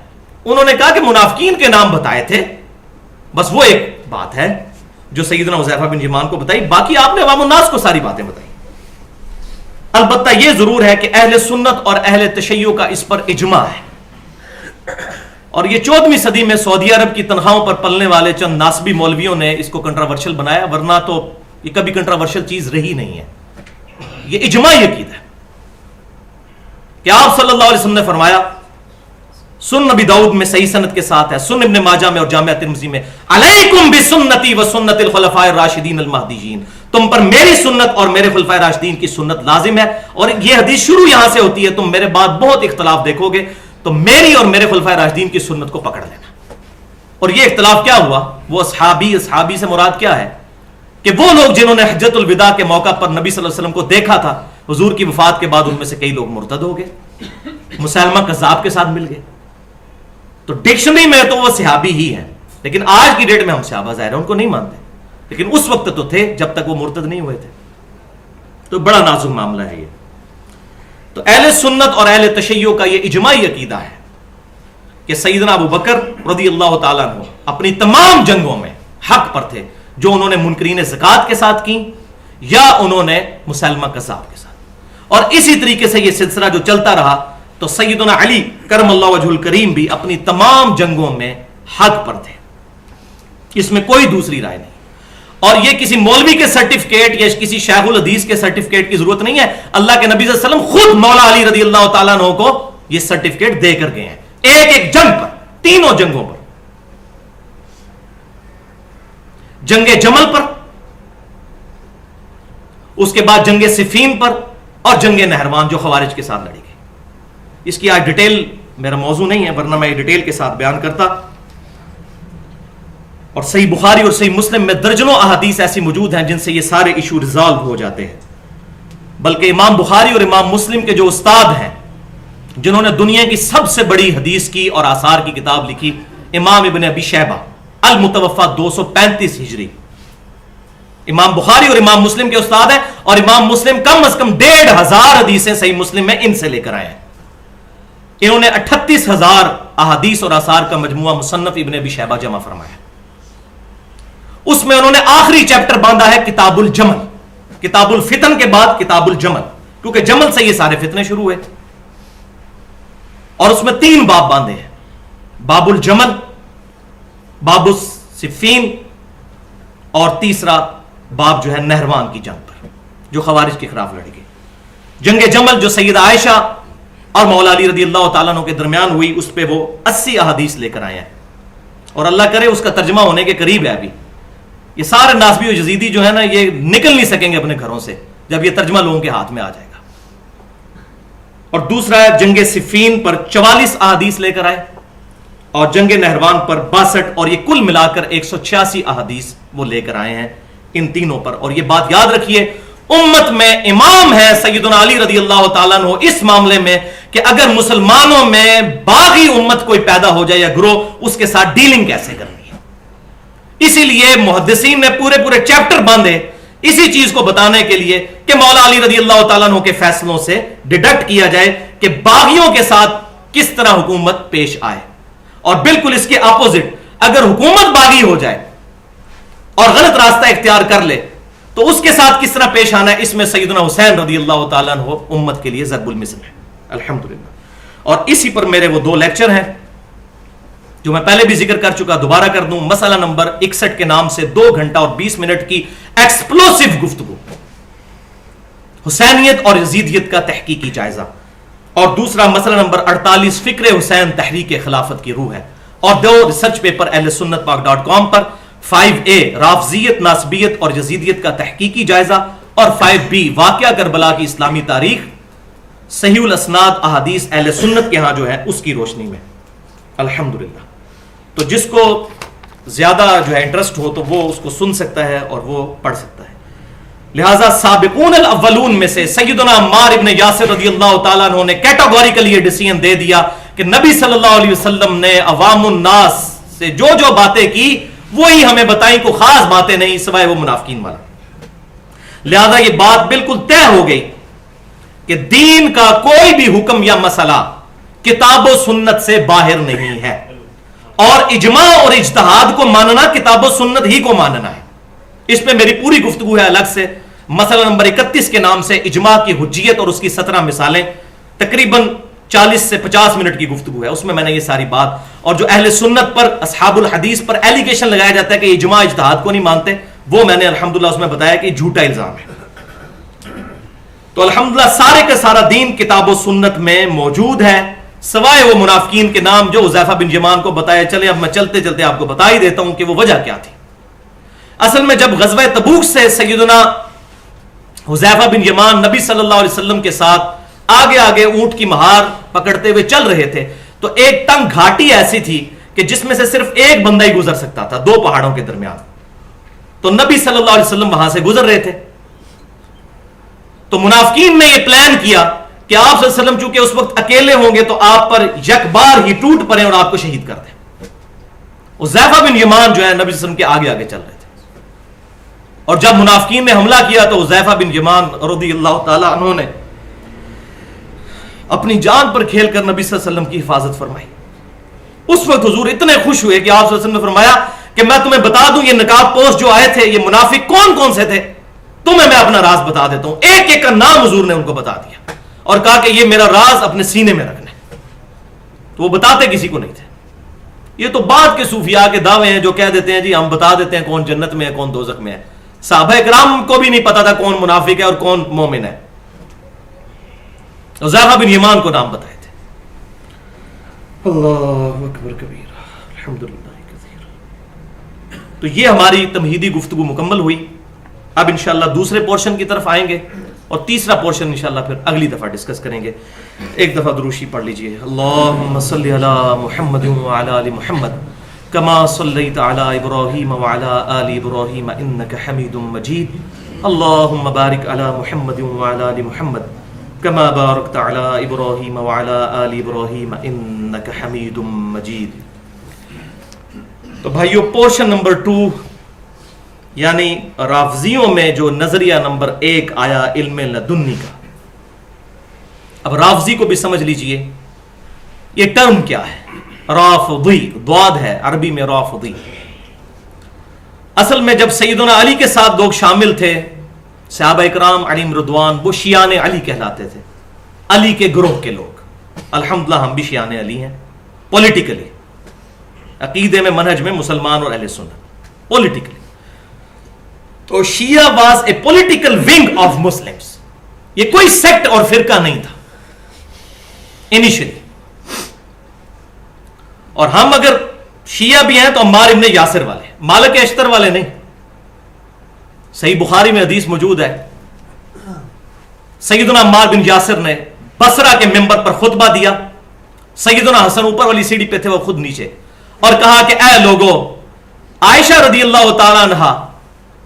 انہوں نے کہا کہ منافقین کے نام بتائے تھے، بس وہ ایک بات ہے جو سیدنا حذیفہ بن یمان کو بتائی، باقی آپ نے عوام الناس کو ساری باتیں بتائی۔ البتہ یہ ضرور ہے کہ اہل سنت اور اہل تشیع کا اس پر اجماع ہے، اور یہ 14ویں صدی میں سعودی عرب کی تنخواہوں پر پلنے والے چند ناسبی مولویوں نے اس کو کنٹراورشل بنایا، ورنہ تو یہ کبھی کنٹراورشل چیز رہی نہیں ہے۔ یہ اجماعی عقیدہ ہے کہ آپ صلی اللہ علیہ وسلم نے فرمایا، سن نبی داؤد میں صحیح سند کے ساتھ ہے، سن ابن ماجہ میں اور جامعہ ترمذی میں، علیکم بسنتی و سنت الخلفاء الراشدین المہدیین، تم پر میری سنت اور میرے خلفائے راشدین کی سنت لازم ہے۔ اور یہ حدیث شروع یہاں سے ہوتی ہے، تم میرے بعد بہت اختلاف دیکھو گے، تو میری اور میرے خلفائے راشدین کی سنت کو پکڑ لینا. اور یہ اختلاف کیا ہوا؟ وہ اصحابی سے مراد کیا ہے؟ کہ وہ لوگ جنہوں نے حجۃ الوداع کے موقع پر نبی صلی اللہ علیہ وسلم کو دیکھا تھا، حضور کی وفات کے بعد ان میں سے کئی لوگ مرتد ہو گئے، مسلمہ کذاب کے ساتھ مل گئے. تو ڈکشنری میں تو وہ صحابی ہی ہیں، لیکن آج کی ڈیٹ میں ہم صحابہ ظاہر ہیں ان کو نہیں مانتے، لیکن اس وقت تو تھے جب تک وہ مرتد نہیں ہوئے تھے. تو بڑا نازک معاملہ ہے یہ. تو اہل سنت اور اہل تشیع کا یہ اجماعی عقیدہ ہے کہ سیدنا ابو بکر رضی اللہ تعالیٰ عنہ اپنی تمام جنگوں میں حق پر تھے، جو انہوں نے منکرین زکات کے ساتھ کی یا انہوں نے مسلمہ کذاب کے ساتھ. اور اسی طریقے سے یہ سلسلہ جو چلتا رہا تو سیدنا علی کرم اللہ وجہ الکریم بھی اپنی تمام جنگوں میں حق پر تھے، اس میں کوئی دوسری رائے نہیں. اور یہ کسی مولوی کے سرٹیفکیٹ یا کسی شیخ الحدیث کے سرٹیفکیٹ کی ضرورت نہیں ہے. اللہ کے نبی صلی اللہ علیہ وسلم خود مولا علی رضی اللہ تعالیٰ عنہ کو یہ سرٹیفکیٹ دے کر گئے ہیں، ایک ایک جنگ پر، تینوں جنگوں پر، جنگ جمل پر، اس کے بعد جنگ صفین پر، اور جنگ نہروان جو خوارج کے ساتھ لڑی گئی. اس کی آج ڈیٹیل میرا موضوع نہیں ہے، ورنہ میں ڈیٹیل کے ساتھ بیان کرتا. اور صحیح بخاری اور صحیح مسلم میں درجنوں احادیث ایسی موجود ہیں جن سے یہ سارے ایشو ریزالو ہو جاتے ہیں. بلکہ امام بخاری اور امام مسلم کے جو استاد ہیں، جنہوں نے دنیا کی سب سے بڑی حدیث کی اور آثار کی کتاب لکھی، امام ابن ابی شیبہ المتوفی 235 ہجری، امام بخاری اور امام مسلم کے استاد ہیں. اور امام مسلم کم از کم 1500 حدیثیں صحیح مسلم میں ان سے لے کر آئے ہیں. انہوں نے 38,000 احادیث اور آثار کا مجموعہ مصنف ابن ابی شیبہ جمع فرمایا. اس میں انہوں نے آخری چیپٹر باندھا ہے کتاب الجمل، کتاب الفتن کے بعد کتاب الجمل، کیونکہ جمل سے یہ سارے فتنے شروع ہوئے. اور اس میں 3 باب باندھے ہیں، باب الجمل، باب الصفین، اور تیسرا باب جو ہے نہروان کی جنگ پر جو خوارج کے خلاف لڑی گئی. جنگ جمل جو سیدہ عائشہ اور مولا علی رضی اللہ تعالیٰ عنہ کے درمیان ہوئی، اس پہ وہ 80 احادیث لے کر آئے ہیں، اور اللہ کرے اس کا ترجمہ ہونے کے قریب ہے. ابھی یہ سارے ناسبی و جزیدی جو ہے نا، یہ نکل نہیں سکیں گے اپنے گھروں سے جب یہ ترجمہ لوگوں کے ہاتھ میں آ جائے گا. اور دوسرا ہے جنگ صفین پر 44 احادیث لے کر آئے، اور جنگ نہروان پر 62، اور یہ کل ملا کر 186 احادیث وہ لے کر آئے ہیں ان تینوں پر. اور یہ بات یاد رکھیے، امت میں امام ہے سیدنا علی رضی اللہ تعالیٰ عنہ اس معاملے میں کہ اگر مسلمانوں میں باغی امت کوئی پیدا ہو جائے یا گروہ، اس کے ساتھ ڈیلنگ کیسے کرنی ہے. اسی لیے محدثین نے پورے چیپٹر باندھے اسی چیز کو بتانے کے لیے کہ مولا علی رضی اللہ تعالیٰ عنہ کے فیصلوں سے ڈیڈکٹ کیا جائے کہ باغیوں کے ساتھ کس طرح حکومت پیش آئے. اور بالکل اس کے اپوزٹ، اگر حکومت باغی ہو جائے اور غلط راستہ اختیار کر لے تو اس کے ساتھ کس طرح پیش آنا ہے. اس میں سیدنا حسین رضی اللہ تعالیٰ عنہ امت کے لیے ضرب المثل ہے الحمدللہ. اور اسی پر میرے وہ 2 لیکچر ہیں جو میں پہلے بھی ذکر کر چکا، دوبارہ کر دوں. مسئلہ نمبر 61 کے نام سے 2 گھنٹہ اور 20 منٹ کی ایکسپلوسیو گفتگو، حسینیت اور یزیدیت کا تحقیقی جائزہ. اور دوسرا مسئلہ نمبر 48 فکر حسین تحریک خلافت کی روح ہے. اور 2 ریسرچ پیپر اہل سنت پاک.com پر 5A رافضیت، ناسبیت اور یزیدیت کا تحقیقی جائزہ، اور 5B واقعہ کربلا کی اسلامی تاریخ، صحیح الاسناد احادیث اہل سنت کے ہاں جو ہے اس کی روشنی میں الحمدللہ. تو جس کو زیادہ جو ہے انٹرسٹ ہو تو وہ اس کو سن سکتا ہے اور وہ پڑھ سکتا ہے. لہٰذا سابقون الاولون میں سے سیدنا عمار ابن یاسر رضی اللہ تعالیٰ عنہ نے کیٹاگوریکلی یہ ڈیسیژن دے دیا کہ نبی صلی اللہ علیہ وسلم نے عوام الناس سے جو باتیں کی وہی ہمیں بتائیں، کو خاص باتیں نہیں سوائے وہ منافقین والا. لہذا یہ بات بالکل طے ہو گئی کہ دین کا کوئی بھی حکم یا مسئلہ کتاب و سنت سے باہر نہیں ہے، اور اجماع اور اجتہاد کو ماننا کتاب و سنت ہی کو ماننا ہے. اس پہ میری پوری گفتگو ہے الگ سے. مسئلہ نمبر 31 کے نام سے اجماع کی حجیت اور اس کی 17 مثالیں، تقریباً 40 سے 50 منٹ کی گفتگو ہے. اس میں نے یہ ساری بات، اور جو اہل سنت پر اصحاب الحدیث پر ایلیگیشن لگایا جاتا ہے کہ اجماع اجتہاد کو نہیں مانتے، وہ میں نے الحمدللہ اس میں بتایا کہ جھوٹا الزام ہے. تو الحمدللہ سارے کا سارا دین کتاب و سنت میں موجود ہے، سوائے وہ منافقین کے نام جو حذیفہ بن یمان کو بتایا. چلے اب میں چلتے چلتے آپ کو بتا ہی دیتا ہوں کہ وہ وجہ کیا تھی. اصل میں جب غزوہ تبوک سے سیدنا حذیفہ بن یمان نبی صلی اللہ علیہ وسلم کے ساتھ آگے آگے اونٹ کی مہار پکڑتے ہوئے چل رہے تھے تو ایک تنگ گھاٹی ایسی تھی کہ جس میں سے صرف ایک بندہ ہی گزر سکتا تھا 2 پہاڑوں کے درمیان. تو نبی صلی اللہ علیہ وسلم وہاں سے گزر رہے تھے. تو منافقین نے یہ پلان کیا کہ آپ صلی اللہ علیہ وسلم چونکہ اس وقت اکیلے ہوں گے تو آپ پر یک بار ہی ٹوٹ پڑے اور آپ کو شہید کر دیں. حذیفہ بن یمان جو ہے نبی صلی اللہ علیہ وسلم کے آگے آگے چل رہے تھے, اور جب منافقین نے حملہ کیا تو حذیفہ بن یمان رضی اللہ تعالی عنہ نے اپنی جان پر کھیل کر نبی صلی اللہ علیہ وسلم کی حفاظت فرمائی. اس وقت حضور اتنے خوش ہوئے کہ آپ صلی اللہ علیہ وسلم نے فرمایا کہ میں تمہیں بتا دوں یہ نقاب پوش جو آئے تھے یہ منافق کون کون سے تھے, تمہیں میں اپنا راز بتا دیتا ہوں. ایک ایک کا نام حضور نے ان کو بتا دیا اور کہا کہ یہ میرا راز اپنے سینے میں رکھنا ہے. تو وہ بتاتے کسی کو نہیں تھے. یہ تو بعد کے صوفیاء کے دعوے ہیں جو کہہ دیتے ہیں جی ہم بتا دیتے ہیں کون جنت میں ہے کون دوزخ میں ہے. صحابہ کرام کو بھی نہیں پتا تھا کون منافق ہے اور کون مومن ہے. حذیفہ بن یمان کو نام بتائے تھے. اللہ اکبر کبیرہ الحمدللہ کثیرا. تو یہ ہماری تمہیدی گفتگو مکمل ہوئی. اب انشاءاللہ دوسرے پورشن کی طرف آئیں گے اور تیسرا پورشن انشاءاللہ پھر اگلی دفعہ ڈسکس کریں گے. ایک دفعہ دروشی پڑھ لیجئے. اللہم صلی علی محمد وعلی آل محمد کما صلیت علی ابراہیم وعلی آل ابراہیم انک حمید مجید. اللہم بارک علی محمد وعلی آل محمد کما بارکت علی ابراہیم وعلی آل ابراہیم انک حمید مجید. تو بھائیو پورشن نمبر 2 یعنی رافضیوں میں جو نظریہ نمبر 1 آیا علم لدنی کا. اب رافضی کو بھی سمجھ لیجئے یہ ٹرم کیا ہے. رافضی ضاد ہے عربی میں رافضی. اصل میں جب سیدنا علی کے ساتھ لوگ شامل تھے صحابہ اکرام علیہم رضوان وہ شیعان علی کہلاتے تھے, علی کے گروہ کے لوگ. الحمدللہ ہم بھی شیعان علی ہیں پولیٹیکلی, عقیدے میں منہج میں مسلمان اور اہل سنت پولیٹیکلی. تو Shia was a political wing of Muslims. یہ کوئی سیکٹ اور فرقہ نہیں تھا انیشلی. اور ہم اگر شیعہ بھی ہیں تو عمار ابن یاسر والے, مالک اشتر والے نہیں. صحیح بخاری میں حدیث موجود ہے سیدنا عمار بن یاسر نے بصرہ کے منبر پر خطبہ دیا. سیدنا حسن اوپر والی سیڑھی پہ تھے وہ خود نیچے, اور کہا کہ اے لوگو عائشہ رضی اللہ تعالی عنہا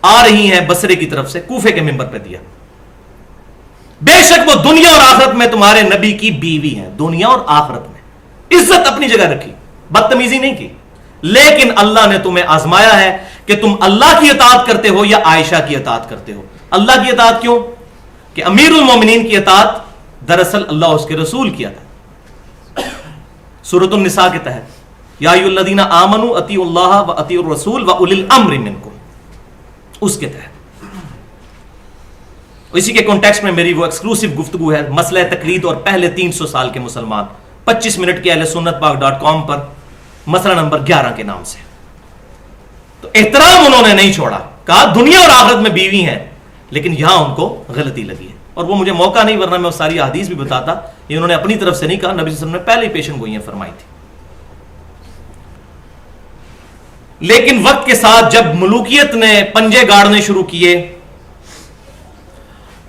آ رہی ہیں بصرے کی طرف سے. کوفے کے منبر پہ دیا. بے شک وہ دنیا اور آخرت میں تمہارے نبی کی بیوی ہیں. دنیا اور آخرت میں عزت اپنی جگہ رکھی, بدتمیزی نہیں کی. لیکن اللہ نے تمہیں آزمایا ہے کہ تم اللہ کی اطاعت کرتے ہو یا عائشہ کی اطاعت کرتے ہو. اللہ کی اطاعت کیوں؟ کہ امیر المومنین کی اطاعت دراصل اللہ اس کے رسول کیا تھا. سورۃ النساء کے تحت یا ایھا الذین آمنوا اطیعوا اللہ واطیعوا الرسول واولی الامر منکم, اس کے تحت. اسی کے کانٹیکسٹ میں میری وہ ایکسکلوسیو گفتگو ہے مسئلہ تقلید اور پہلے 300 سال کے مسلمان 25 منٹ کے اہل سنت پاک.com پر مسئلہ نمبر 11 کے نام سے. تو احترام انہوں نے نہیں چھوڑا, کہا دنیا اور آخرت میں بیوی ہیں, لیکن یہاں ان کو غلطی لگی ہے. اور وہ مجھے موقع نہیں, ورنہ میں وہ ساری احادیث بھی بتاتا. یہ انہوں نے اپنی طرف سے نہیں کہا, نبی صلی اللہ علیہ وسلم نے پہلے ہی پیشن گوئیاں فرمائی تھی. لیکن وقت کے ساتھ جب ملوکیت نے پنجے گاڑنے شروع کیے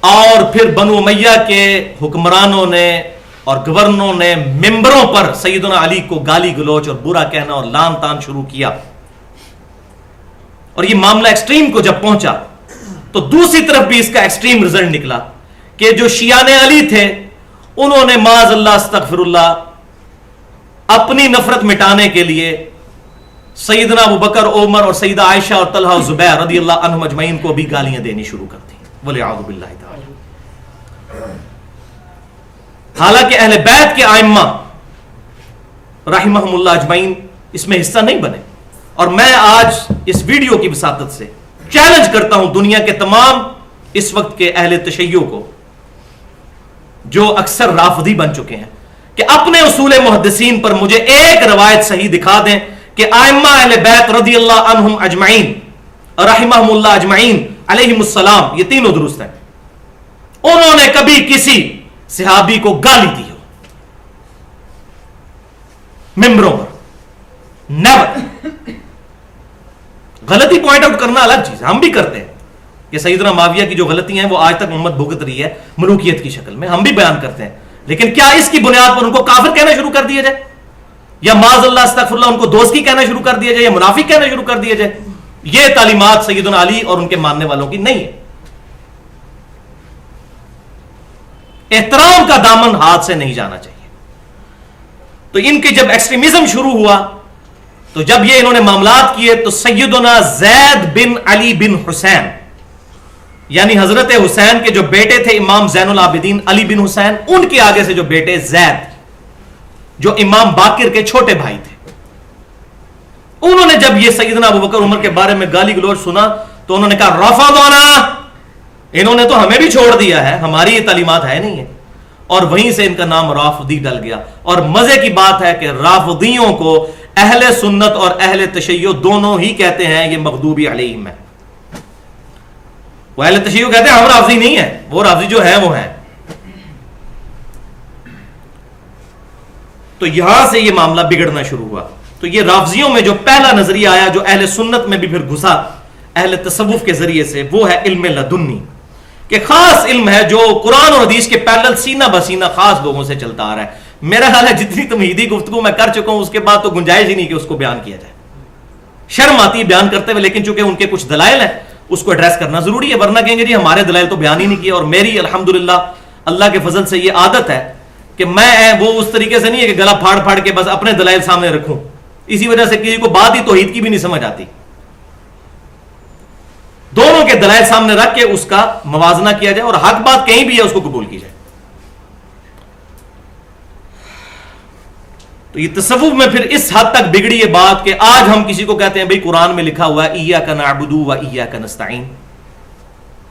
اور پھر بنو امیہ کے حکمرانوں نے اور گورنروں نے ممبروں پر سیدنا علی کو گالی گلوچ اور برا کہنا اور لان تان شروع کیا, اور یہ معاملہ ایکسٹریم کو جب پہنچا تو دوسری طرف بھی اس کا ایکسٹریم رزلٹ نکلا کہ جو شیعان علی تھے انہوں نے معاذ اللہ استغفر اللہ اپنی نفرت مٹانے کے لیے سیدنا ابوبکر عمر اور سیدہ عائشہ اور طلحہ اور زبیر رضی اللہ عنہم اجمعین کو بھی گالیاں دینی شروع کر دی. والعیاذ باللہ تعالی. حالانکہ اہل بیت کے ائمہ رحمہم اللہ اجمعین اس میں حصہ نہیں بنے. اور میں آج اس ویڈیو کی وساطت سے چیلنج کرتا ہوں دنیا کے تمام اس وقت کے اہل تشیع کو جو اکثر رافضی بن چکے ہیں کہ اپنے اصول محدثین پر مجھے ایک روایت صحیح دکھا دیں کہ ائمہ اہل بیت رضی اللہ عنہم اجمعین رحمہم اللہ اجمعین علیہم السلام, یہ تینوں درست ہیں, انہوں نے کبھی کسی صحابی کو گالی دی ہو ممبروں پر. نیور. غلطی پوائنٹ آؤٹ کرنا الگ چیز ہے, ہم بھی کرتے ہیں کہ سیدنا معاویہ کی جو غلطیاں ہیں وہ آج تک امت بھگت رہی ہے ملوکیت کی شکل میں, ہم بھی بیان کرتے ہیں. لیکن کیا اس کی بنیاد پر ان کو کافر کہنا شروع کر دیا جائے؟ یا معاذ اللہ استغفر اللہ ان کو دوستی کہنا شروع کر دیا جائے یا منافق کہنا شروع کر دیا جائے. یہ تعلیمات سیدنا علی اور ان کے ماننے والوں کی نہیں ہے. احترام کا دامن ہاتھ سے نہیں جانا چاہیے. تو ان کے جب ایکسٹریمزم شروع ہوا تو جب یہ انہوں نے معاملات کیے تو سیدنا زید بن علی بن حسین یعنی حضرت حسین کے جو بیٹے تھے امام زین العابدین علی بن حسین, ان کے آگے سے جو بیٹے زید جو امام باقر کے چھوٹے بھائی تھے, انہوں نے جب یہ سیدنا ابوبکر عمر کے بارے میں گالی گلوچ سنا تو انہوں نے کہا رفضنا, انہوں نے تو ہمیں بھی چھوڑ دیا ہے, ہماری یہ تعلیمات ہے نہیں ہے. اور وہیں سے ان کا نام رافضی ڈل گیا. اور مزے کی بات ہے کہ رافضیوں کو اہل سنت اور اہل تشیع دونوں ہی کہتے ہیں یہ مغضوب علیہم ہے. وہ اہل تشیع کہتے ہیں ہم رافضی نہیں ہیں, وہ رافضی جو ہے وہ ہیں. تو یہاں سے یہ معاملہ بگڑنا شروع ہوا. تو یہ رافضیوں میں جو پہلا نظریہ آیا جو اہل سنت میں بھی پھر گھسا اہل تصوف کے ذریعے سے, وہ ہے علم لدنی, کہ خاص علم ہے جو قرآن اور حدیث کے پیرلل سینہ بسینہ خاص لوگوں سے چلتا آ رہا ہے. میرا خیال ہے جتنی تمہیدی گفتگو میں کر چکا ہوں اس کے بعد تو گنجائش ہی نہیں کہ اس کو بیان کیا جائے. شرم آتی ہے بیان کرتے ہوئے, لیکن چونکہ ان کے کچھ دلائل ہیں اس کو ایڈریس کرنا ضروری ہے, ورنہ کہیں گے جی ہمارے دلائل تو بیان ہی نہیں کیا. اور میری الحمدللہ اللہ کے فضل سے یہ عادت ہے کہ میں وہ اس طریقے سے نہیں ہے کہ گلا پھاڑ پھاڑ کے بس اپنے دلائل سامنے رکھوں, اسی وجہ سے کسی کو بات ہی توحید کی بھی نہیں سمجھ آتی. دونوں کے دلائل سامنے رکھ کے اس کا موازنہ کیا جائے اور حق بات کہیں بھی ہے اس کو قبول کی جائے. تو یہ تصوف میں پھر اس حد تک بگڑی یہ بات کہ آج ہم کسی کو کہتے ہیں بھئی قرآن میں لکھا ہوا ہے ایاک نعبد و ایاک نستعین,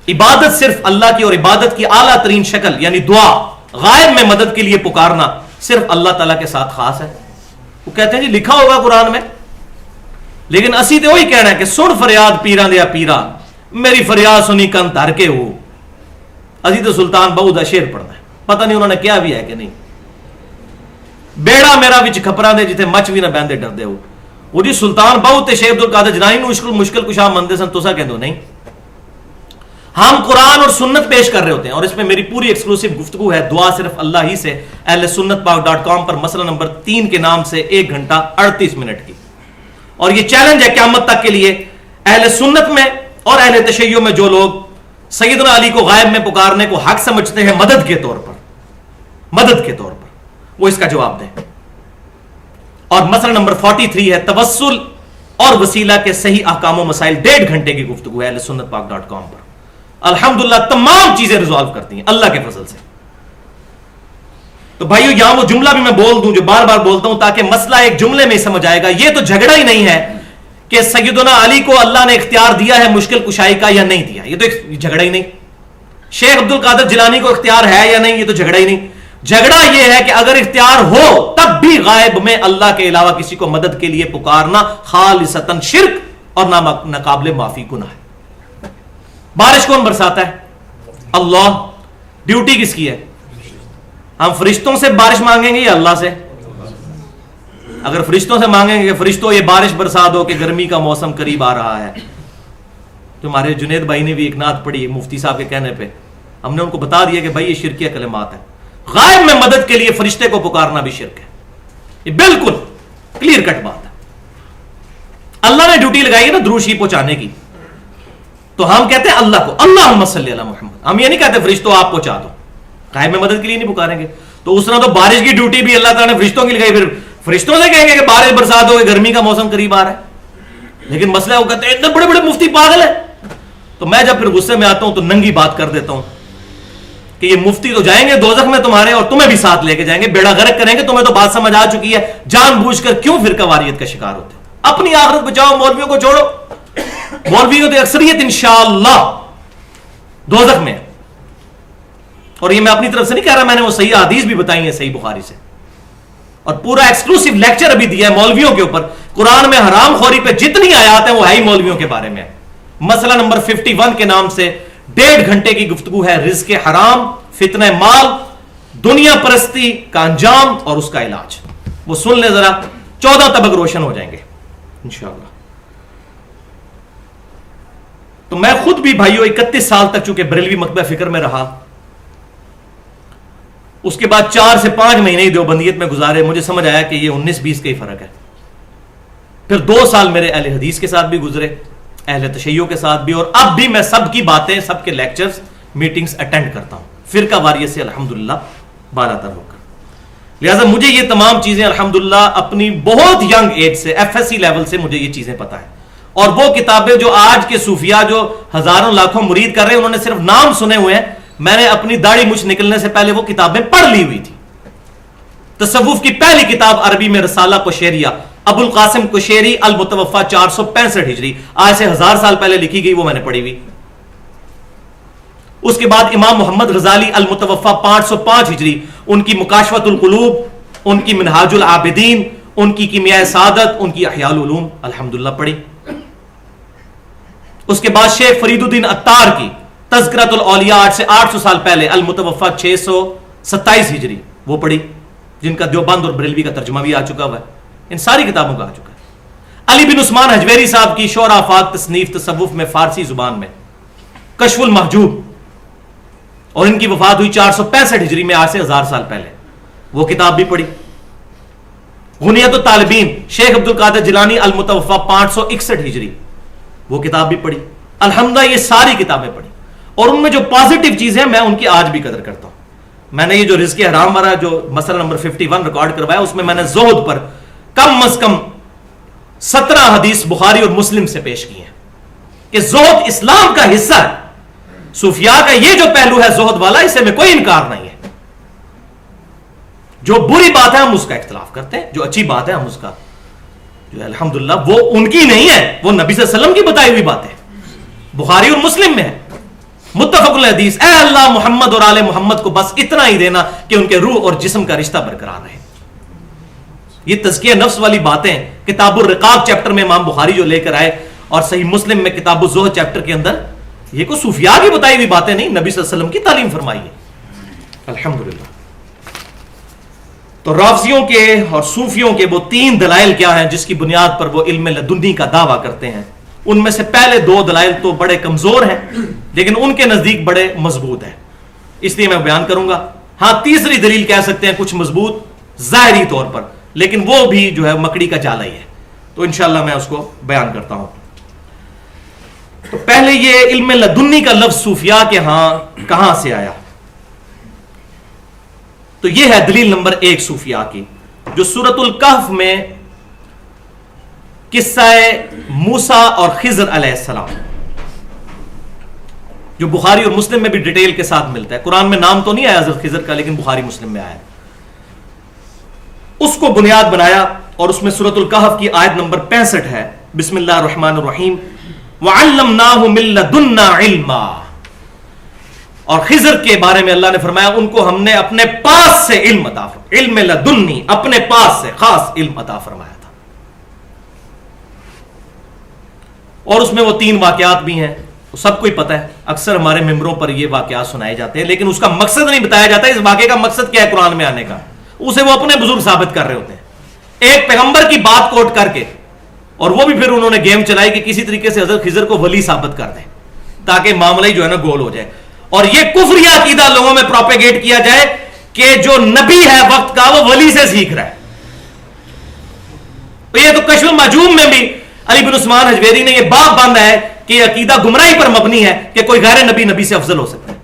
عبادت صرف اللہ کی اور عبادت کی اعلیٰ ترین شکل یعنی دعا غائب میں مدد کے لیے پکارنا صرف اللہ تعالیٰ کے ساتھ خاص ہے. وہ کہتے ہیں جی لکھا ہوگا قرآن میں, لیکن اسی تو وہی کہنا ہے کہ سن فریاد پیران دیا پیرا, میری فریاد سنی کن تر کے ہو. اسی تو سلطان بہو دا شعر پڑھنا ہے, پتہ نہیں انہوں نے کیا بھی ہے کہ نہیں. بیڑا میرا وچ کھپرا دے جتے مچ بھی نہ بہندے ڈردے ہو. وہ جی سلطان بہو تے شیخ عبد القادر جیلانی نو مشکل کشا مندے سن, تسا کہندو نہیں. ہم قرآن اور سنت پیش کر رہے ہوتے ہیں اور اس میں میری پوری ایکسکلوسیو گفتگو ہے دعا صرف اللہ ہی سے اہل سنت پاک.com پر مسئلہ نمبر 3 کے نام سے 1 گھنٹہ 38 منٹ کی. اور یہ چیلنج ہے قیامت تک کے لیے اہل سنت میں اور اہل تشیع میں جو لوگ سیدنا علی کو غائب میں پکارنے کو حق سمجھتے ہیں مدد کے طور پر وہ اس کا جواب دیں. اور مسئلہ نمبر 43 ہے توسل اور وسیلہ کے صحیح احکام و مسائل, 1.5 گھنٹے کی گفتگو ہے اہل سنت پاک.com پر. الحمدللہ تمام چیزیں ریزالو کرتی ہیں اللہ کے فضل سے. تو بھائیو یہاں وہ جملہ بھی میں بول دوں جو بار بار بولتا ہوں تاکہ مسئلہ ایک جملے میں سمجھ آئے گا. یہ تو جھگڑا ہی نہیں ہے کہ سیدنا علی کو اللہ نے اختیار دیا ہے مشکل کشائی کا یا نہیں دیا, یہ تو ایک جھگڑا ہی نہیں. شیخ عبد القادر جیلانی کو اختیار ہے یا نہیں, یہ تو جھگڑا ہی نہیں. جھگڑا یہ ہے کہ اگر اختیار ہو تب بھی غائب میں اللہ کے علاوہ کسی کو مدد کے لیے پکارنا خالصتاً شرک اور ناقابل معافی گناہ ہے. بارش کون برساتا ہے؟ اللہ. ڈیوٹی کس کی ہے؟ ہم فرشتوں سے بارش مانگیں گے یا اللہ سے؟ اگر فرشتوں سے مانگیں گے کہ فرشتوں یہ بارش برسا دو کہ گرمی کا موسم قریب آ رہا ہے, تو ہمارے جنید بھائی نے بھی ایک نعت پڑھی مفتی صاحب کے کہنے پہ, ہم نے ان کو بتا دیا کہ بھائی یہ شرکیہ کلمات ہیں. غائب میں مدد کے لیے فرشتے کو پکارنا بھی شرک ہے, یہ بالکل کلیئر کٹ بات ہے. اللہ نے ڈیوٹی لگائی ہے نا درود شریف پہنچانے کی, تو ہم کہتے ہیں اللہ کو اللہم صلی علی محمد, ہم یہ نہیں کہتے فرشتوں آپ پہنچا دو, غائب میں مدد کے لیے نہیں پکاریں گے. تو اس طرح تو بارش کی ڈیوٹی بھی اللہ تعالیٰ نے فرشتوں کی لگائی, پھر فرشتوں سے کہیں گے کہ بارش برسا دو کہ گرمی کا موسم قریب آ رہا ہے. لیکن مسئلہ وہ کہتے ہیں اتنے بڑے بڑے مفتی پاگل ہیں. تو میں جب پھر غصے میں آتا ہوں تو ننگی بات کر دیتا ہوں کہ یہ مفتی تو جائیں گے دوزخ میں تمہارے اور تمہیں بھی ساتھ لے کے جائیں گے, بیڑا غرق کریں گے. تمہیں تو بات سمجھ آ چکی ہے, جان بوجھ کر کیوں فرقہ واریت کا شکار ہوتے ہیں. اپنی آخرت بچاؤ, مولویوں کو چھوڑو. مولویوں کی اکثریت انشاءاللہ دوزخ میں. اور یہ میں اپنی طرف سے نہیں کہہ رہا, میں نے وہ صحیح حدیث بھی بتائی ہیں صحیح بخاری سے, اور پورا ایکسکلوسیو لیکچر ابھی دیا ہے مولویوں کے اوپر. قرآن میں حرام خوری پہ جتنی آیات ہیں وہ ہے ہی مولویوں کے بارے میں. مسئلہ نمبر 51 کے نام سے 1.5 گھنٹے کی گفتگو ہے رزق حرام, فتنہ مال, دنیا پرستی کا انجام اور اس کا علاج. وہ سن لیں ذرا, 14 طبق روشن ہو جائیں گے انشاءاللہ. تو میں خود بھی بھائیو 31 سال تک چونکہ بریلوی مکتبہ فکر میں رہا, اس کے بعد 4 سے 5 مہینے ہی دیوبندیت میں گزارے. مجھے سمجھ آیا کہ یہ 19-20 کا ہی فرق ہے. پھر 2 سال میرے اہل حدیث کے ساتھ بھی گزرے, اہل تشیع کے ساتھ بھی, اور اب بھی میں سب کی باتیں, سب کے لیکچرز, میٹنگز اٹینڈ کرتا ہوں فرقہ واریت سے الحمدللہ بالا تر ہو کر. لہٰذا مجھے یہ تمام چیزیں الحمدللہ اپنی بہت ینگ ایج سے, FSC لیول سے مجھے یہ چیزیں پتہ ہیں. اور وہ کتابیں جو آج کے صوفیاء جو ہزاروں لاکھوں مرید کر رہے ہیں, انہوں نے صرف نام سنے ہوئے ہیں. میں نے اپنی داڑھی مچھ نکلنے سے پہلے وہ کتابیں پڑھ لی ہوئی تھی. تصوف کی پہلی کتاب عربی میں رسالہ قشیریہ, ابو القاسم قشیری المتوفا 465 ہجری, آج سے 1000 سال پہلے لکھی گئی, وہ میں نے پڑھی ہوئی. اس کے بعد امام محمد غزالی المتوفا 505 ہجری, ان کی مکاشفۃ القلوب, ان کی منہاج العابدین, ان کی کیمیائے سعادت, ان کی احیاء العلوم الحمدللہ پڑھی. اس کے بعد شیخ فرید الدین عطار کی تذکرۃ الاولیاء, 8 سے 800 سال پہلے, المتوفا 627 ہجری, وہ پڑھی, جن کا دیوبند اور بریلوی کا ترجمہ بھی آ چکا ہوا ہے. ان ساری کتابوں کا آ چکا ہے. علی بن عثمان حجویری صاحب کی شعراء آفاق تصنیف تصوف میں فارسی زبان میں, کشف المحجوب, اور ان کی وفات ہوئی 465 ہجری میں, آج سے 1000 سال پہلے, وہ کتاب بھی پڑھی. غنیت الطالبین, شیخ عبد القادر جیلانی المتوفا 561 ہجری, وہ کتاب بھی پڑھی. الحمدللہ یہ ساری کتابیں پڑھی, اور ان میں جو پازیٹیو چیزیں ہیں میں ان کی آج بھی قدر کرتا ہوں. میں نے یہ جو رزق حرام والا جو مسئلہ نمبر 51 ریکارڈ کروایا, اس میں میں نے زہد پر کم از کم 17 حدیث بخاری اور مسلم سے پیش کی ہیں کہ زہد اسلام کا حصہ ہے. صوفیاء کا یہ جو پہلو ہے زہد والا, اسے میں کوئی انکار نہیں ہے. جو بری بات ہے ہم اس کا اختلاف کرتے ہیں, جو اچھی بات ہے ہم اس کا جو ہے الحمدللہ وہ ان کی نہیں ہے, وہ نبی صلی اللہ علیہ وسلم کی بتائی ہوئی باتیں بخاری اور مسلم میں ہے, متفق الحدیث. اے اللہ محمد اور آل محمد کو بس اتنا ہی دینا کہ ان کے روح اور جسم کا رشتہ برقرار رہے. یہ تزکیہ نفس والی باتیں کتاب الرقاق چیپٹر میں امام بخاری جو لے کر آئے, اور صحیح مسلم میں کتاب الزہد چیپٹر کے اندر, یہ کوئی صوفیاء کی بتائی ہوئی باتیں نہیں, نبی صلی اللہ علیہ وسلم کی تعلیم فرمائی ہے الحمدللہ. تو رافضیوں کے اور صوفیوں کے وہ 3 دلائل کیا ہیں جس کی بنیاد پر وہ علم لدنی کا دعویٰ کرتے ہیں؟ ان میں سے پہلے 2 دلائل تو بڑے کمزور ہیں, لیکن ان کے نزدیک بڑے مضبوط ہیں, اس لیے میں بیان کروں گا. ہاں تیسری دلیل کہہ سکتے ہیں کچھ مضبوط ظاہری طور پر, لیکن وہ بھی جو ہے مکڑی کا جالا ہی ہے, تو انشاءاللہ میں اس کو بیان کرتا ہوں. تو پہلے یہ علم لدنی کا لفظ صوفیاء کے ہاں کہاں سے آیا؟ تو یہ ہے دلیل نمبر 1 صوفیاء کی, جو سورۃ الکہف میں قصہ موسیٰ اور خضر علیہ السلام, جو بخاری اور مسلم میں بھی ڈیٹیل کے ساتھ ملتا ہے. قرآن میں نام تو نہیں آیا حضرت خضر کا, لیکن بخاری مسلم میں آیا. اس کو بنیاد بنایا, اور اس میں سورۃ الکہف کی آیت نمبر 65 ہے, بسم اللہ الرحمن الرحیم, وَعَلَّمْنَاهُ مِن لَّدُنَّا عِلْمًا. اور خضر کے بارے میں اللہ نے فرمایا ان کو ہم نے اپنے پاس سے علم عطا فرمایا, علم لدنی, اپنے پاس سے خاص علم عطا فرمایا تھا. اور اس میں وہ 3 واقعات بھی ہیں, سب کو ہی پتہ ہے, اکثر ہمارے ممبروں پر یہ واقعات سنائے جاتے ہیں, لیکن اس کا مقصد نہیں بتایا جاتا. اس واقعے کا مقصد کیا ہے قرآن میں آنے کا, اسے وہ اپنے بزرگ ثابت کر رہے ہوتے ہیں, ایک پیغمبر کی بات کوٹ کر کے, اور وہ بھی پھر انہوں نے گیم چلائی کہ کسی طریقے سے حضرت خضر کو ولی ثابت کر دیں تاکہ معاملہ ہی جو ہے نا گول ہو جائے. اور یہ کفری عقیدہ لوگوں میں پروپیگیٹ کیا جائے کہ جو نبی ہے وقت کا وہ ولی سے سیکھ رہا ہے. یہ تو کشف المحجوب میں بھی علی بن عثمان حجویری نے یہ باب باندھا ہے کہ یہ عقیدہ گمراہی پر مبنی ہے کہ کوئی غیر نبی نبی سے افضل ہو سکتا ہے.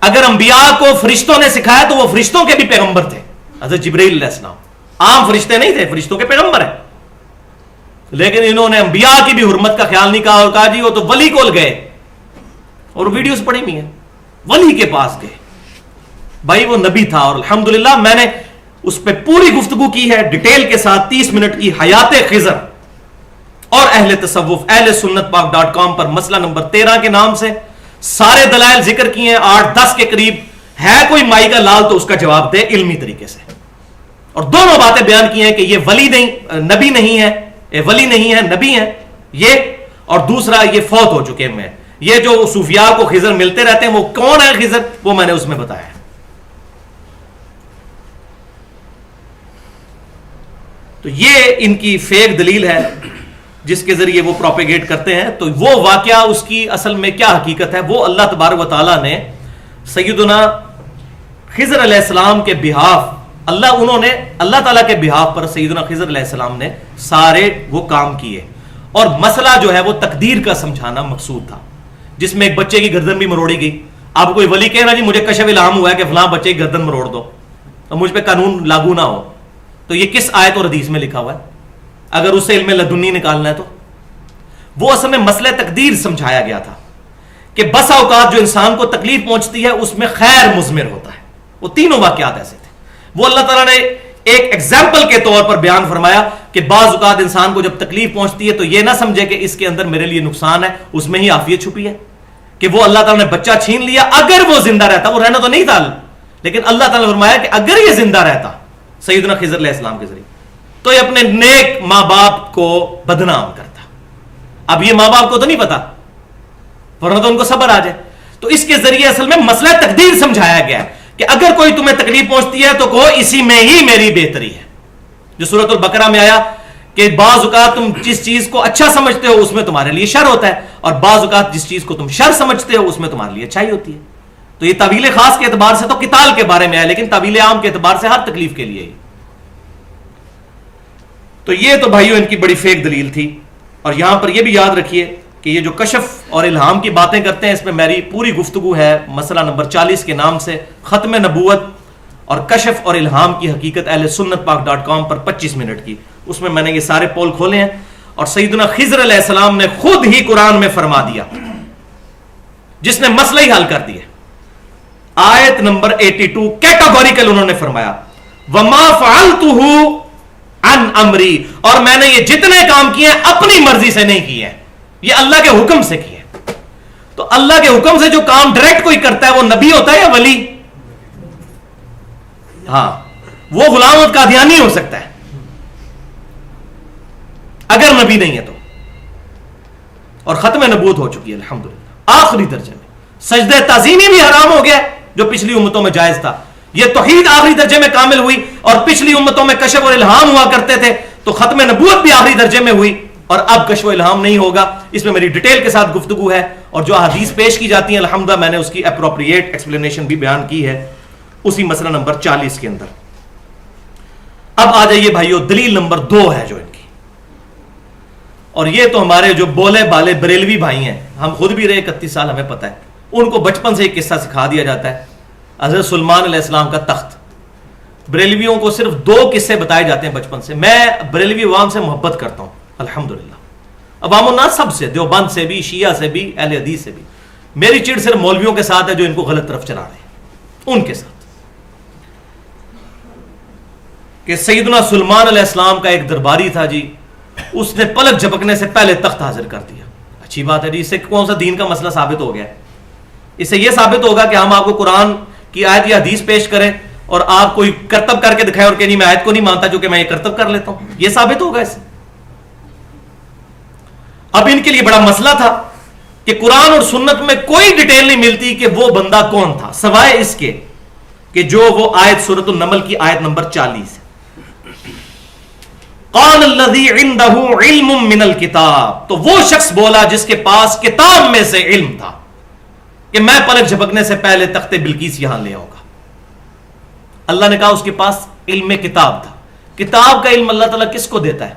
اگر انبیاء کو فرشتوں نے سکھایا تو وہ فرشتوں کے بھی پیغمبر تھے. حضرت جبرائیل علیہ السلام عام فرشتے نہیں تھے, فرشتوں کے پیغمبر ہیں, لیکن انہوں نے انبیاء کی بھی حرمت کا خیال نہیں کہا اور کہا جی وہ تو ولی کول گئے, اور ویڈیوز پڑھی ہوئی ہیں, ولی کے پاس گئے. بھائی وہ نبی تھا, اور الحمدللہ میں نے اس پہ پوری گفتگو کی ہے ڈیٹیل کے ساتھ, 30 منٹ کی حیات خضر, اور اہل تصوف اہل سنت پاک .com پر مسئلہ نمبر 13 کے نام سے سارے دلائل ذکر کیے ہیں, 8-10 کے قریب. ہے کوئی مائی کا لال تو اس کا جواب دے علمی طریقے سے, اور دونوں باتیں بیان کی ہیں کہ یہ ولی نہیں, نبی نہیں ہے, یہ ولی نہیں ہے, نبی ہیں یہ, اور دوسرا یہ فوت ہو چکے ہیں. یہ جو صوفیاء کو خضر ملتے رہتے ہیں وہ کون ہے خضر, وہ میں نے اس میں بتایا ہے. تو یہ ان کی فیک دلیل ہے جس کے ذریعے وہ پروپیگیٹ کرتے ہیں. تو وہ واقعہ اس کی اصل میں کیا حقیقت ہے, وہ اللہ تبارک و تعالیٰ نے سیدنا خضر علیہ السلام کے بہاف اللہ تعالیٰ کے بہاف پر سیدنا خضر علیہ السلام نے سارے وہ کام کیے، اور مسئلہ جو ہے وہ تقدیر کا سمجھانا مقصود تھا، جس میں ایک بچے کی گردن بھی مروڑی گئی. اب کوئی ولی کہنا جی مجھے کشف الہام ہوا ہے کہ فلاں بچے کی گردن مروڑ دو تو مجھ پہ قانون لاگو نہ ہو، تو یہ کس آیت اور حدیث میں لکھا ہوا ہے؟ اگر اسے علم لدنی نکالنا ہے تو وہ اصل میں مسئلہ تقدیر سمجھایا گیا تھا کہ بسا اوقات جو انسان کو تکلیف پہنچتی ہے اس میں خیر مضمر ہوتا ہے. وہ تینوں واقعات ایسے تھے. وہ اللہ تعالیٰ نے ایک ایگزامپل کے طور پر بیان فرمایا کہ بعض اوقات انسان کو جب تکلیف پہنچتی ہے تو یہ نہ سمجھے کہ اس کے اندر میرے لیے نقصان ہے، اس میں ہی عافیت چھپی ہے. کہ وہ اللہ تعالیٰ نے بچہ چھین لیا، اگر وہ زندہ رہتا، وہ رہنا تو نہیں تھا، لیکن اللہ تعالیٰ نے فرمایا کہ اگر یہ زندہ رہتا سیدنا خضر علیہ السلام کے ذریعے تو یہ اپنے نیک ماں باپ کو بدنام کرتا. اب یہ ماں باپ کو تو نہیں پتا، ورنہ تو ان کو صبر آ جائے. تو اس کے ذریعے اصل میں مسئلہ تقدیر سمجھایا گیا ہے کہ اگر کوئی تمہیں تکلیف پہنچتی ہے تو کہو اسی میں ہی میری بہتری ہے. جو سورۃ البقرہ میں آیا کہ بعض اوقات تم جس چیز کو اچھا سمجھتے ہو اس میں تمہارے لیے شر ہوتا ہے، اور بعض اوقات جس چیز کو تم شر سمجھتے ہو اس میں تمہارے لیے اچھائی ہوتی ہے. تو یہ تعویل خاص کے اعتبار سے تو قتال کے بارے میں ہے، لیکن تعویل عام کے اعتبار سے ہر تکلیف کے لیے. تو یہ تو بھائیو ان کی بڑی فیک دلیل تھی. اور یہاں پر یہ بھی یاد رکھیے کہ یہ جو کشف اور الہام کی باتیں کرتے ہیں، اس میں میری پوری گفتگو ہے مسئلہ نمبر 40 کے نام سے، ختم نبوت اور کشف اور الہام کی حقیقت اہل سنت پاک.com پر 25 منٹ کی. اس میں نے یہ سارے پول کھولے ہیں، اور سیدنا خضر علیہ السلام نے خود ہی قرآن میں فرما دیا، جس نے مسئلہ ہی حل کر دیا. آیت نمبر 82 کیٹاگوریکل انہوں نے فرمایا وما فعلتہ عن امری، اور میں نے یہ جتنے کام کیے ہیں اپنی مرضی سے نہیں کیے ہیں، یہ اللہ کے حکم سے کیے. تو اللہ کے حکم سے جو کام ڈائریکٹ کوئی کرتا ہے وہ نبی ہوتا ہے یا ولی؟ ہاں، وہ غلام اور قادیانی ہو سکتا ہے اگر نبی نہیں ہے تو. اور ختم نبوت ہو چکی ہے الحمدللہ آخری درجے میں. سجدہ تعظیمی بھی حرام ہو گیا جو پچھلی امتوں میں جائز تھا. یہ توحید آخری درجے میں کامل ہوئی، اور پچھلی امتوں میں کشف اور الہام ہوا کرتے تھے، تو ختم نبوت بھی آخری درجے میں ہوئی، اور اب کشف و الہام نہیں ہوگا. اس میں میری ڈیٹیل کے ساتھ گفتگو ہے، اور جو احادیث پیش کی جاتی ہیں الحمدللہ میں نے اس کی اپروپریٹ ایکسپلینیشن بھی بیان کی ہے اسی مسئلہ نمبر 40 کے اندر. اب آ جائیے بھائیو، دلیل نمبر 2 ہے جو ان کی، اور یہ تو ہمارے جو بولے بالے بریلوی بھائی ہیں، ہم خود بھی رہے 31 سال، ہمیں پتہ ہے، ان کو بچپن سے ایک قصہ سکھا دیا جاتا ہے، حضرت سلیمان علیہ السلام کا تخت. بریلویوں کو صرف 2 قصے بتائے جاتے ہیں بچپن سے. میں بریلوی عوام سے محبت کرتا ہوں الحمدللہ، عوام الناس سب سے، دیوبند سے بھی، شیعہ سے بھی، اہل حدیث سے بھی. میری چڑ صرف مولویوں کے ساتھ ہے جو ان کو غلط طرف چلا رہے ہیں، ان کے ساتھ. کہ سیدنا سلیمان علیہ السلام کا ایک درباری تھا جی، اس نے پلک جھپکنے سے پہلے تخت حاضر کر دیا. اچھی بات ہے جی، اس سے کون سا دین کا مسئلہ ثابت ہو گیا ہے؟ اس سے یہ ثابت ہوگا کہ ہم آپ کو قرآن کی آیت یا حدیث پیش کریں اور آپ کوئی کرتب کر کے دکھائیں اور کہ نہیں میں آیت کو نہیں مانتا جو کہ میں یہ کرتب کر لیتا ہوں، یہ ثابت ہوگا اس سے. اب ان کے لیے بڑا مسئلہ تھا کہ قرآن اور سنت میں کوئی ڈیٹیل نہیں ملتی کہ وہ بندہ کون تھا، سوائے اس کے کہ جو وہ آیت سورۃ النمل کی آیت نمبر 40 ہے. قال الذی عندہ علم من الکتاب، تو وہ شخص بولا جس کے پاس کتاب میں سے علم تھا کہ میں پلک جھپکنے سے پہلے تخت بلقیس یہاں لے آؤں گا. اللہ نے کہا اس کے پاس علم کتاب تھا. کتاب کا علم اللہ تعالیٰ کس کو دیتا ہے؟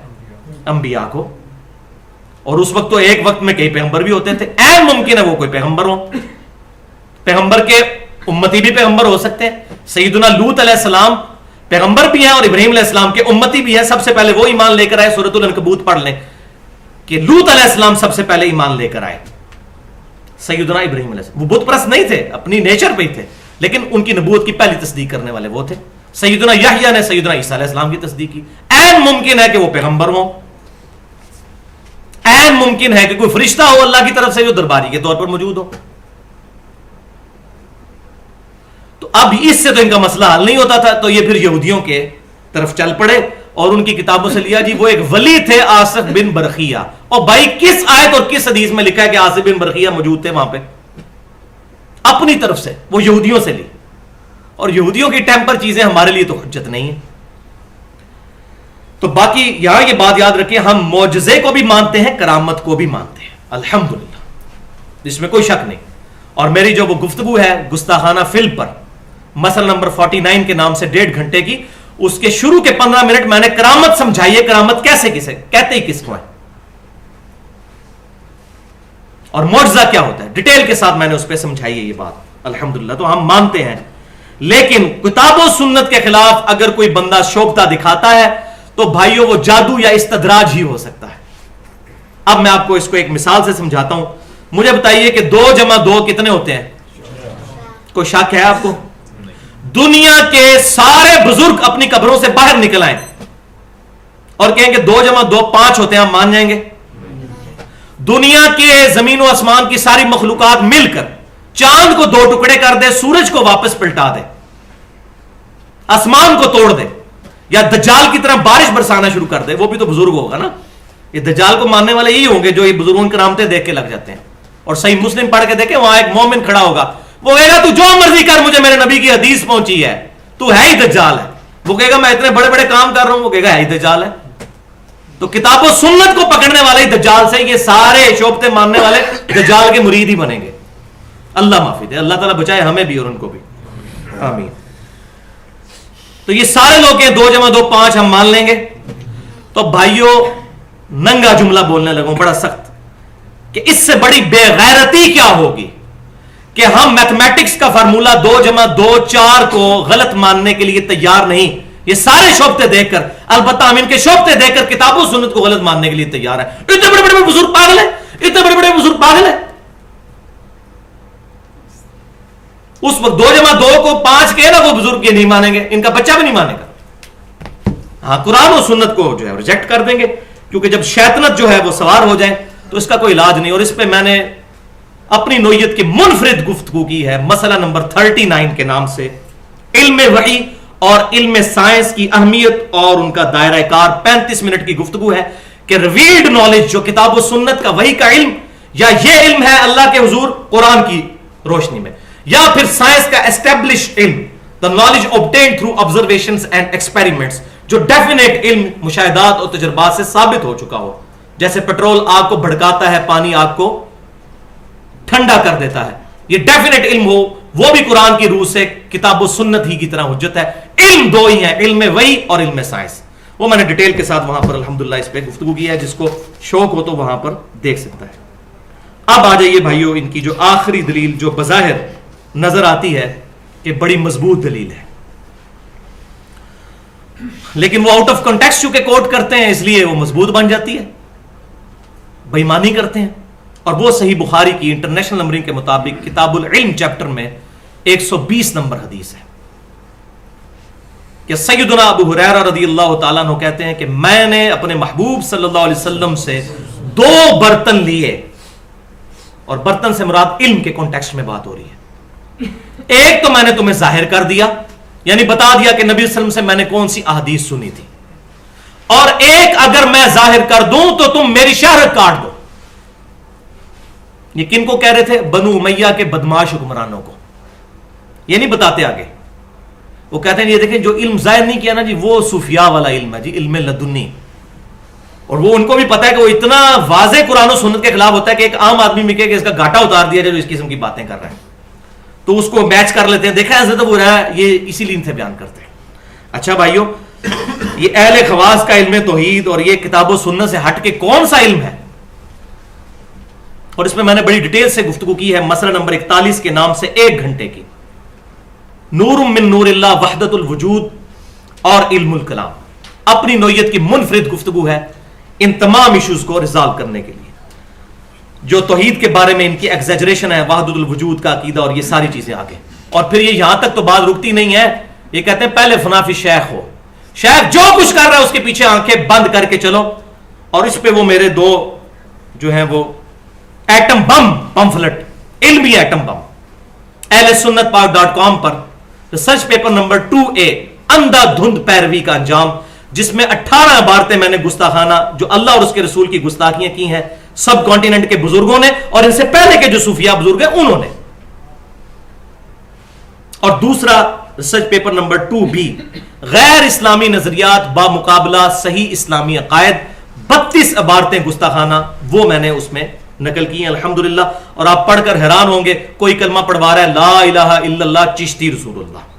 انبیاء کو. اور اس وقت تو ایک وقت میں کئی پیغمبر بھی ہوتے تھے، عین ممکن ہے وہ کوئی پیغمبر ہو، پیغمبر کے امتی بھی پیغمبر ہو سکتے ہیں. سیدنا لوط علیہ السلام پیغمبر بھی ہیں اور ابراہیم علیہ السلام کے امتی بھی ہیں. سب سے پہلے وہ ایمان لے کر آئے. سورۃ العنکبوت پڑھ لیں کہ لوط علیہ السلام سب سے پہلے ایمان لے کر آئے. سیدنا ابراہیم علیہ السلام وہ بت پرست نہیں تھے، اپنی نیچر پہ ہی تھے، لیکن ان کی نبوت کی پہلی تصدیق کرنے والے وہ تھے. سیدنا یحییٰ نے سیدنا عیسیٰ علیہ السلام کی تصدیق کی. عین ممکن ہے کہ وہ پیغمبر ہوں، عین ممکن ہے کہ کوئی فرشتہ ہو اللہ کی طرف سے جو درباری کے طور پر موجود ہو. تو اب اس سے تو ان کا مسئلہ حل نہیں ہوتا تھا، تو یہ پھر یہودیوں کے طرف چل پڑے اور ان کی کتابوں سے لیا جی وہ ایک ولی تھے آصف بن برخیہ. اور بھائی کس آیت اور کس حدیث میں لکھا ہے کہ آصف بن برخیہ موجود تھے وہاں پہ؟ اپنی طرف سے وہ یہودیوں سے لی، اور یہودیوں کی ٹیمپر چیزیں ہمارے لیے تو حجت نہیں ہے. تو باقی یہاں یہ بات یاد رکھیں، ہم معجزے کو بھی مانتے ہیں، کرامت کو بھی مانتے ہیں الحمدللہ، جس میں کوئی شک نہیں. اور میری جو وہ گفتگو ہے گستاخانہ فلم پر، مسئلہ نمبر 49 کے نام سے 1.5 گھنٹے کی. اس کے شروع کے 15 منٹ میں نے کرامت سمجھائی ہے, کرامت کیسے کسے کہتے ہی کس کو ہے, اور معجزہ کیا ہوتا ہے, ڈیٹیل کے ساتھ میں نے اس پہ سمجھائی ہے یہ بات. الحمدللہ تو ہم مانتے ہیں, لیکن کتاب و سنت کے خلاف اگر کوئی بندہ شوبہ دکھاتا ہے تو بھائیوں وہ جادو یا استدراج ہی ہو سکتا ہے. اب میں آپ کو اس کو ایک مثال سے سمجھاتا ہوں. مجھے بتائیے کہ 2 × 2 کتنے ہوتے ہیں؟ کوئی شک ہے آپ کو؟ دنیا کے سارے بزرگ اپنی قبروں سے باہر نکل آئیں اور کہیں کہ 2 × 2 5 ہوتے ہیں, ہم مان جائیں گے؟ دنیا کے زمین و آسمان کی ساری مخلوقات مل کر چاند کو 2 ٹکڑے کر دے, سورج کو واپس پلٹا دے, آسمان کو توڑ دے, یا دجال کی طرح بارش برسانا شروع کر دے, وہ بھی تو بزرگ ہوگا نا. یہ دجال کو ماننے والے یہی ہوں گے جو یہ بزرگوں کی کرامتیں دیکھ کے لگ جاتے ہیں. اور صحیح مسلم پڑھ کے دیکھیں, وہاں ایک مومن کھڑا ہوگا, وہ کہے گا تو جو مرضی کر, مجھے میرے نبی کی حدیث پہنچی ہے, تو ہے ہی دجال ہے. وہ کہے گا میں اتنے بڑے بڑے کام کر رہا ہوں, وہ کہے گا ہے ہی دجال ہے. تو کتاب و سنت کو پکڑنے والے دجال سے, یہ سارے شوبتے ماننے والے دجال کے مرید ہی بنیں گے. اللہ معافی دے, اللہ تعالیٰ بچائے ہمیں بھی اور ان کو بھی, آمین. تو یہ سارے لوگ ہیں 2 × 2 5 ہم مان لیں گے. تو بھائیوں ننگا جملہ بولنے لگوں بڑا سخت, کہ اس سے بڑی بے غیرتی کیا ہوگی کہ ہم میتھمیٹکس کا فارمولہ 2 × 2 4 کو غلط ماننے کے لیے تیار نہیں. یہ سارے شوبتے دیکھ کر, البتہ ہم ان کے شوبتے دیکھ کر کتاب و سنت کو غلط ماننے کے لیے تیار ہیں. اتنے بڑے بڑے بزرگ پاگل ہیں, اتنے بڑے بڑے بزرگ پاگل ہیں. اس وقت 2 × 2 کو 5 کہے نا, وہ بزرگ یہ نہیں مانیں گے, ان کا بچہ بھی نہیں مانے گا. ہاں قرآن و سنت کو جو ہے ریجیکٹ کر دیں گے, کیونکہ جب شیطنت جو ہے وہ سوار ہو جائے تو اس کا کوئی علاج نہیں. اور اس پہ میں نے اپنی نوعیت کی منفرد گفتگو کی ہے, مسئلہ نمبر 39 کے نام سے علم وحی اور علم سائنس کی اہمیت اور ان کا دائرہ کار. 35 منٹ کی گفتگو ہے کہ ریویلڈ نالج جو کتاب و سنت کا وحی کا علم, یا یہ علم ہے اللہ کے حضور قرآن کی روشنی میں, یا پھر سائنس کا اسٹیبلشڈ علم, the knowledge obtained through observations and experiments, جو ڈیفینیٹ علم مشاہدات اور تجربات سے ثابت ہو چکا ہو. جیسے پیٹرول آگ کو بھڑکاتا ہے, پانی آگ کو ٹھنڈا کر دیتا ہے, یہ ڈیفینیٹ علم ہو, وہ بھی قرآن کی روح سے کتاب و سنت ہی کی طرح حجت ہے. علم 2 ہی ہیں, علم وحی اور علم سائنس. وہ میں نے ڈیٹیل کے ساتھ وہاں پر الحمدللہ اس پہ گفتگو کی ہے, جس کو شوق ہو تو وہاں پر دیکھ سکتا ہے. اب آ جائیے بھائیوں, ان کی جو آخری دلیل جو بظاہر نظر آتی ہے کہ بڑی مضبوط دلیل ہے, لیکن وہ آؤٹ آف کنٹیکسٹ چونکہ کوٹ کرتے ہیں اس لیے وہ مضبوط بن جاتی ہے, بے ایمانی کرتے ہیں. اور وہ صحیح بخاری کی انٹرنیشنل نمبرنگ کے مطابق کتاب العلم چیپٹر میں 120 نمبر حدیث ہے کہ سیدنا ابو ہریرہ رضی اللہ تعالیٰ عنہ کہتے ہیں کہ میں نے اپنے محبوب صلی اللہ علیہ وسلم سے 2 برتن لیے, اور برتن سے مراد علم کے کانٹیکسٹ میں بات ہو رہی ہے. ایک تو میں نے تمہیں ظاہر کر دیا, یعنی بتا دیا کہ نبی صلی اللہ علیہ وسلم سے میں نے کون سی احادیث سنی تھی, اور ایک اگر میں ظاہر کر دوں تو تم میری شہرت کاٹ دو. یہ کن کو کہہ رہے تھے؟ بنو امیہ کے بدماش حکمرانوں کو. یہ نہیں بتاتے آگے, وہ کہتے ہیں یہ دیکھیں جو علم ظاہر نہیں کیا نا جی, وہ صوفیاء والا علم ہے جی, علم لدنی. اور وہ ان کو بھی پتا ہے کہ وہ اتنا واضح قرآن و سنت کے خلاف ہوتا ہے کہ ایک عام آدمی میں کہ اس کا گھاٹا اتار دیا جائے جو اس قسم کی باتیں کر رہے ہیں, تو اس کو میچ کر لیتے ہیں. دیکھا حضرت ابو ہریرہ یہ اسی لیے ان سے بیان کرتے ہیں. اچھا بھائیوں, یہ اہل خواص کا علم توحید اور یہ کتاب و سنت سے ہٹ کے کون سا علم ہے, اور اس میں میں نے بڑی ڈیٹیل سے گفتگو کی ہے. مسئلہ نمبر 41 کے نام سے 1 گھنٹے کی, نور من نور اللہ, وحدت الوجود اور علم الکلام. اپنی نوعیت کی منفرد گفتگو ہے ان تمام ایشوز کو ریزالو کرنے کے لیے. جو توحید کے بارے میں ان کی ایگزیجریشن ہے, وحدت الوجود کا عقیدہ اور یہ ساری چیزیں آگے. اور پھر یہ یہاں تک تو بات رکتی نہیں ہے, یہ کہتے ہیں پہلے فنافی شیخ ہو, شیخ جو کچھ کر رہا ہے اس کے پیچھے آنکھیں بند کر کے چلو. اور اس پہ وہ میرے 2 جو ہیں وہ ایٹم بم پمفلٹ, علمی ایٹم بم, اہل سنت پاک.com پر ریسرچ پیپر نمبر 2A, اندھا دھند پیروی کا انجام, جس میں 18 عبارتیں میں نے گستاخانہ جو اللہ اور اس کے رسول کی گستاخیاں کی ہیں سب کانٹیننٹ کے بزرگوں نے, اور ان سے پہلے کے جو صوفیاء بزرگ ہیں انہوں نے. اور دوسرا ریسرچ پیپر نمبر 2B, غیر اسلامی نظریات با مقابلہ صحیح اسلامی عقائد, 32 عبارتیں گستاخانہ وہ میں نے اس میں نقل کی ہیں الحمدللہ. اور آپ پڑھ کر حیران ہوں گے, کوئی کلمہ پڑھوا رہا ہے لا الہ الا اللہ چشتی رسول اللہ,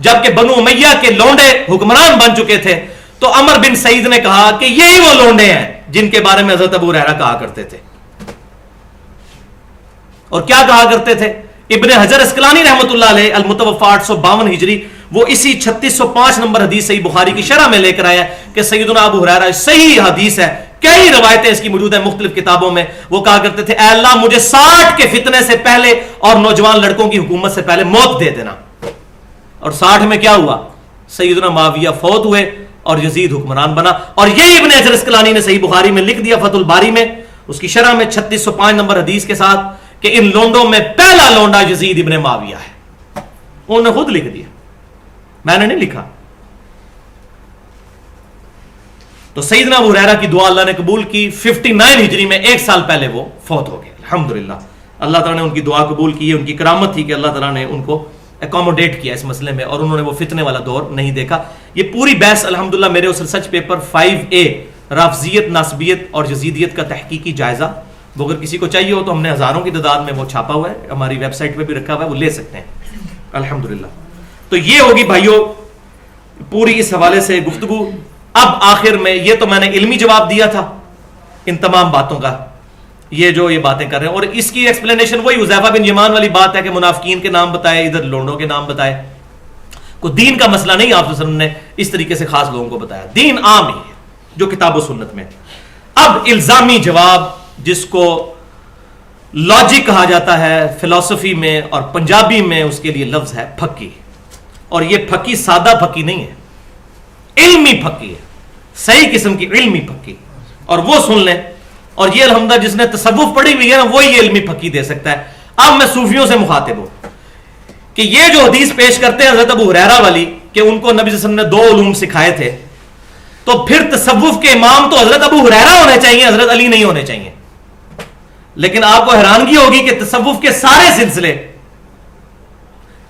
جبکہ بنو امیہ کے لونڈے حکمران بن چکے تھے، تو عمر بن سعید نے کہا کہ یہی وہ لونڈے ہیں جن کے بارے میں حضرت ابو ہریرہ کہا کرتے تھے. اور کیا کہا کرتے تھے؟ ابن حجر اسقلانی رحمۃ اللہ علیہ المتوفی 852 ہجری وہ اسی 3605 نمبر حدیث صحیح بخاری کی شرح میں لے کر آیا کہ سیدنا ابو ہریرہ، صحیح حدیث ہے، کئی روایتیں اس کی موجود ہیں مختلف کتابوں میں، وہ کہا کرتے تھے اے اللہ مجھے 60 کے فتنے سے پہلے اور نوجوان لڑکوں کی حکومت سے پہلے موت دے دینا. اور 60 میں کیا ہوا؟ سیدنا معاویہ فوت ہوئے اور یزید حکمران بنا. اور یہی ابن حجر اسقلانی نے صحیح بخاری میں لکھ دیا فتح الباری میں اس کی شرح میں 3605 نمبر حدیث کے ساتھ کہ ان لونڈوں میں پہلا لونڈا یزید ابن معاویہ ہے. انہوں نے خود لکھ دیا، میں نے نہیں لکھا. تو سیدنا ابو ہریرہ کی دعا اللہ نے قبول کی. 59 ہجری میں 1 سال پہلے وہ فوت ہو گئے. الحمدللہ اللہ تعالیٰ نے ان کی دعا قبول کی. ان کی کرامت تھی کہ اللہ تعالیٰ نے ان کو اکوموڈیٹ کیا اس مسئلے میں اور انہوں نے وہ فتنے والا دور نہیں دیکھا. یہ پوری بحث الحمدللہ میرے اس ریسرچ پیپر 5A رافضیت، ناسبیت اور یزیدیت کا تحقیقی جائزہ، وہ اگر کسی کو چاہیے ہو تو ہم نے ہزاروں کی تعداد میں وہ چھاپا ہوا ہے، ہماری ویب سائٹ پہ بھی رکھا ہوا ہے، وہ لے سکتے ہیں الحمدللہ. تو یہ ہوگی بھائیوں پوری اس حوالے سے گفتگو. اب آخر میں یہ تو میں نے علمی جواب دیا تھا ان تمام باتوں کا، یہ جو یہ باتیں کر رہے ہیں، اور اس کی ایکسپلینیشن وہی حذیفہ بن یمان والی بات ہے کہ منافقین کے نام بتائے، ادھر لونڈوں کے نام بتائے. کوئی دین کا مسئلہ نہیں آپ صلی اللہ علیہ وسلم نے اس طریقے سے خاص لوگوں کو بتایا، دین عام ہی ہے جو کتاب و سنت میں. اب الزامی جواب جس کو لاجک کہا جاتا ہے فلسفی میں اور پنجابی میں اس کے لیے لفظ ہے پھکی. اور یہ پھکی سادہ پھکی نہیں ہے، علمی پھکی ہے، صحیح قسم کی علمی پھکی. اور وہ سن لیں، اور یہ الحمدللہ جس نے تصوف پڑھی ہوئی ہے نا وہی علمی پھکی دے سکتا ہے. اب میں صوفیوں سے مخاطب ہوں کہ یہ جو حدیث پیش کرتے ہیں حضرت ابو ہریرہ والی کہ ان کو نبی صلی اللہ علیہ وسلم نے 2 علوم سکھائے تھے، تو پھر تصوف کے امام تو حضرت ابو ہریرہ ہونے چاہیے، حضرت علی نہیں ہونے چاہیے. لیکن آپ کو حیرانگی ہوگی کہ تصوف کے سارے سلسلے،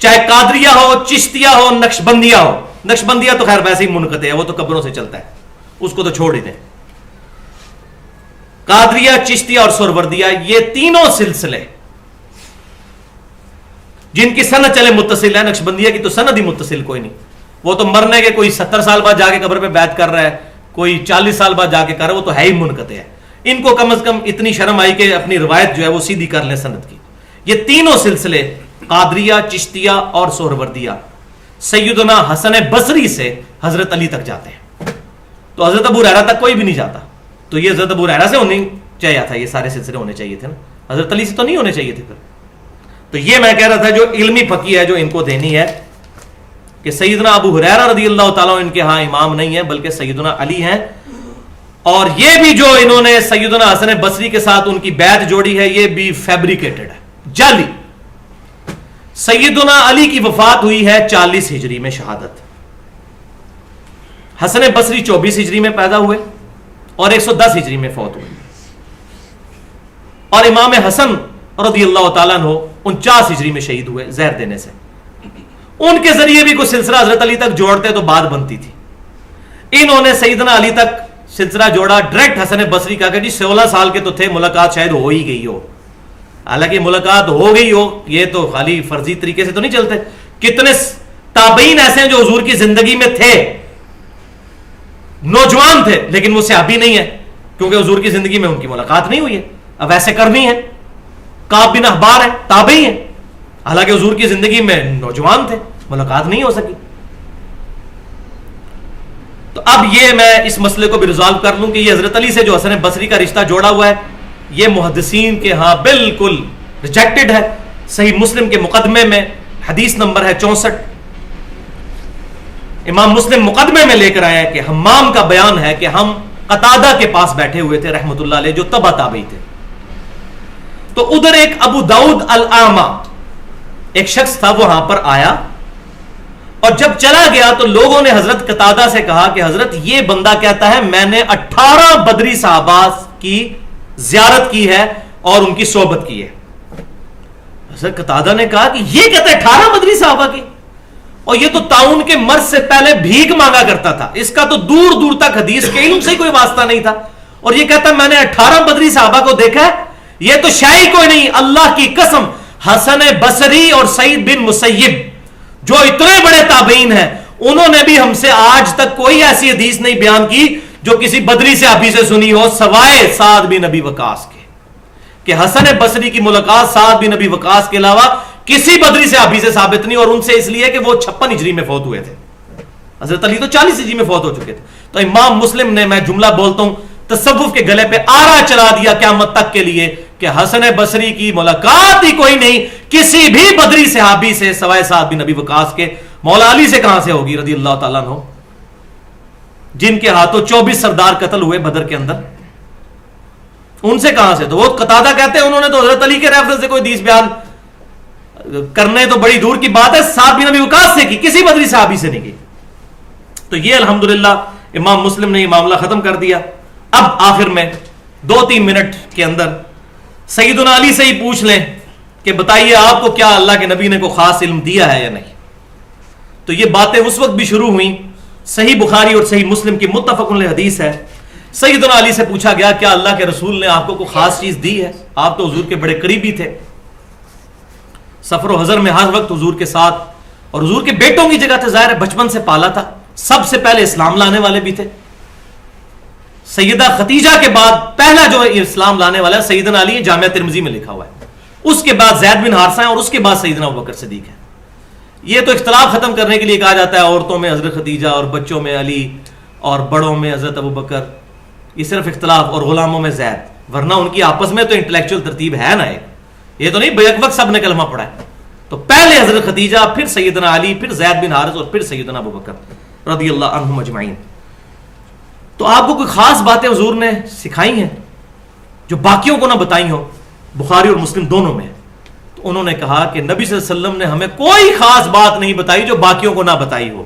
چاہے قادریہ ہو، چشتیہ ہو، نقشبندیہ ہو، نقشبندیہ تو خیر ویسے ہی منقطع ہے، وہ تو قبروں سے چلتا ہے، اس کو تو چھوڑ ہی دیں. قادریہ، چشتیہ اور سہروردیہ، یہ تینوں سلسلے جن کی سند چلے متصل ہے، نقشبندیہ کی تو سند ہی متصل کوئی نہیں، وہ تو مرنے کے کوئی 70 سال بعد جا کے قبر پہ بیعت کر رہا ہے، کوئی 40 سال بعد جا کے کر رہا ہے، وہ تو ہے ہی منقطع ہے. ان کو کم از کم اتنی شرم آئی کہ اپنی روایت جو ہے وہ سیدھی کر لیں سند کی. یہ تینوں سلسلے قادریہ، چشتیہ اور سہروردیہ سیدنا حسن بصری سے حضرت علی تک جاتے ہیں. تو حضرت ابو ہریرہ تک کوئی بھی نہیں جاتا. تو یہ حضرت ابو ہریرہ سے ہونے چاہیے تھا، یہ سارے سلسلے ہونے چاہیے تھے نا، حضرت علی سے تو نہیں ہونے چاہیے تھے پھر. تو یہ میں کہہ رہا تھا جو علمی پھکی ہے جو ان کو دینی ہے کہ سیدنا ابو ہریرہ رضی اللہ تعالیٰ ان کے ہاں امام نہیں ہے بلکہ سیدنا علی ہیں. اور یہ بھی جو انہوں نے سیدنا حسن بصری کے ساتھ ان کی بیعت جوڑی ہے یہ بھی فیبریکیٹڈ ہے، جعلی. سیدنا علی کی وفات ہوئی ہے 40 ہجری میں شہادت، حسن بصری 24 ہجری میں پیدا ہوئے اور 110 ہجری میں فوت ہوئے. اور امام حسن رضی اللہ تعالیٰ عنہ 49 ہجری میں شہید ہوئے زہر دینے سے. ان کے ذریعے بھی کوئی سلسلہ حضرت علی تک جوڑتے تو بات بنتی تھی. انہوں نے سیدنا علی تک سلسلہ جوڑا ڈائریکٹ حسن بصری کا کہ جی 16 سال کے تو تھے، ملاقات شاید ہو ہی گئی ہو. حالانکہ ملاقات ہو گئی ہو یہ تو خالی فرضی طریقے سے تو نہیں چلتے. کتنے تابعین ایسے ہیں جو حضور کی زندگی میں تھے، نوجوان تھے لیکن وہ صحابی نہیں ہے کیونکہ حضور کی زندگی میں ان کی ملاقات نہیں ہوئی ہے. اب ایسے کرنی ہے، کعب بن احبار ہیں، تابعی ہیں، حالانکہ حضور کی زندگی میں نوجوان تھے، ملاقات نہیں ہو سکی. تو اب یہ میں اس مسئلے کو بھی ریزالو کر لوں کہ یہ حضرت علی سے جو حسن بصری کا رشتہ جوڑا ہوا ہے یہ محدثین کے ہاں بالکل ریجیکٹڈ ہے. صحیح مسلم کے مقدمے میں حدیث نمبر ہے 64، امام مسلم مقدمے میں لے کر آیا ہے کہ حمام کا بیان ہے کہ ہم قتادہ کے پاس بیٹھے ہوئے تھے رحمت اللہ علیہ جو تبع تابعی تھے. تو ادھر ایک ابو داؤد الاعمى ایک شخص تھا، وہ وہاں پر آیا اور جب چلا گیا تو لوگوں نے حضرت قتادہ سے کہا کہ حضرت یہ بندہ کہتا ہے میں نے 18 بدری صحابہ کی زیارت کی ہے اور ان کی صحبت کی ہے. حضرت قتادہ نے کہا کہ یہ کہتا ہے 18 بدری صحابہ کی، اور یہ تو طاعون کے مرض سے پہلے بھیک مانگا کرتا تھا، اس کا تو دور دور تک حدیث کے علم سے کوئی واسطہ نہیں تھا، اور یہ کہتا ہے میں نے 18 بدری صحابہ کو دیکھا ہے. یہ تو شاہی کوئی نہیں، اللہ کی قسم حسن بصری اور سعید بن مسیب جو اتنے بڑے تابعین ہیں، انہوں نے بھی ہم سے آج تک کوئی ایسی حدیث نہیں بیان کی جو کسی بدری صحابی سے سنی ہو سوائے سعد بن ابی وقاص کے، کہ حسن بصری کی ملاقات سعد بن ابی وقاص کے علاوہ کسی بدری صحابی سے ثابت نہیں، اور ان سے اس لیے کہ وہ 56 ہجری میں فوت ہوئے تھے، حضرت علی تو 40 ہجری میں فوت ہو چکے تھے۔ تو امام مسلم نے، میں جملہ بولتا ہوں، تصوف کے گلے پہ آرا چلا دیا قیامت تک کے لیے کہ حسن بصری کی ملاقات ہی کوئی نہیں کسی بھی بدری صحابی سے سوائے سعد بن ابی وقاص کے۔ مولا علی سے کہاں سے ہوگی رضی اللہ تعالیٰ عنہ، جن کے ہاتھوں 24 سردار قتل ہوئے بدر کے اندر، ان سے کہاں سے؟ تو وہ قتادہ کہتے ہیں انہوں نے تو حضرت علی کے ریفرنس سے کوئی حدیث بیان کرنے تو بڑی دور کی بات ہے، سعد بن ابی وقاص سے کی، کسی بدری صحابی سے نہیں کی۔ تو یہ الحمدللہ امام مسلم نے یہ معاملہ ختم کر دیا۔ اب آخر میں 2-3 منٹ کے اندر سیدنا علی سے ہی پوچھ لیں کہ بتائیے آپ کو کیا اللہ کے نبی نے کوئی خاص علم دیا ہے یا نہیں؟ تو یہ باتیں اس وقت بھی شروع ہوئیں۔ صحیح بخاری اور صحیح مسلم کی متفق علیہ حدیث ہے، سیدنا علی سے پوچھا گیا کیا اللہ کے رسول نے آپ کو کوئی خاص چیز دی ہے؟ آپ تو حضور کے بڑے قریبی تھے، سفر و حضر میں ہر وقت حضور کے ساتھ، اور حضور کے بیٹوں کی جگہ تھے، ظاہر ہے بچپن سے پالا تھا، سب سے پہلے اسلام لانے والے بھی تھے۔ سیدہ خدیجہ کے بعد پہلا جو اسلام لانے والا ہے سیدنا علی، جامعہ ترمذی میں لکھا ہوا ہے، اس کے بعد زید بن حارثہ ہیں، اور اس کے بعد سیدنا ابوبکر صدیق ہے۔ یہ تو اختلاف ختم کرنے کے لیے کہا جاتا ہے عورتوں میں حضرت خدیجہ اور بچوں میں علی اور بڑوں میں حضرت ابوبکر، یہ صرف اختلاف، اور غلاموں میں زید، ورنہ ان کی آپس میں تو انٹلیکچوئل ترتیب ہے نا ایک، یہ تو نہیں بیک وقت سب نے کلمہ پڑھا ہے۔ تو پہلے حضرت خدیجہ، پھر سیدنا علی، پھر زید بن حارث، اور پھر سیدنا ابوبکر رضی اللہ عنہم اجمعین۔ تو آپ کو کوئی خاص باتیں حضور نے سکھائی ہیں جو باقیوں کو نہ بتائی ہوں؟ بخاری اور مسلم دونوں میں۔ تو انہوں نے کہا کہ نبی صلی اللہ علیہ وسلم نے ہمیں کوئی خاص بات نہیں بتائی جو باقیوں کو نہ بتائی ہو،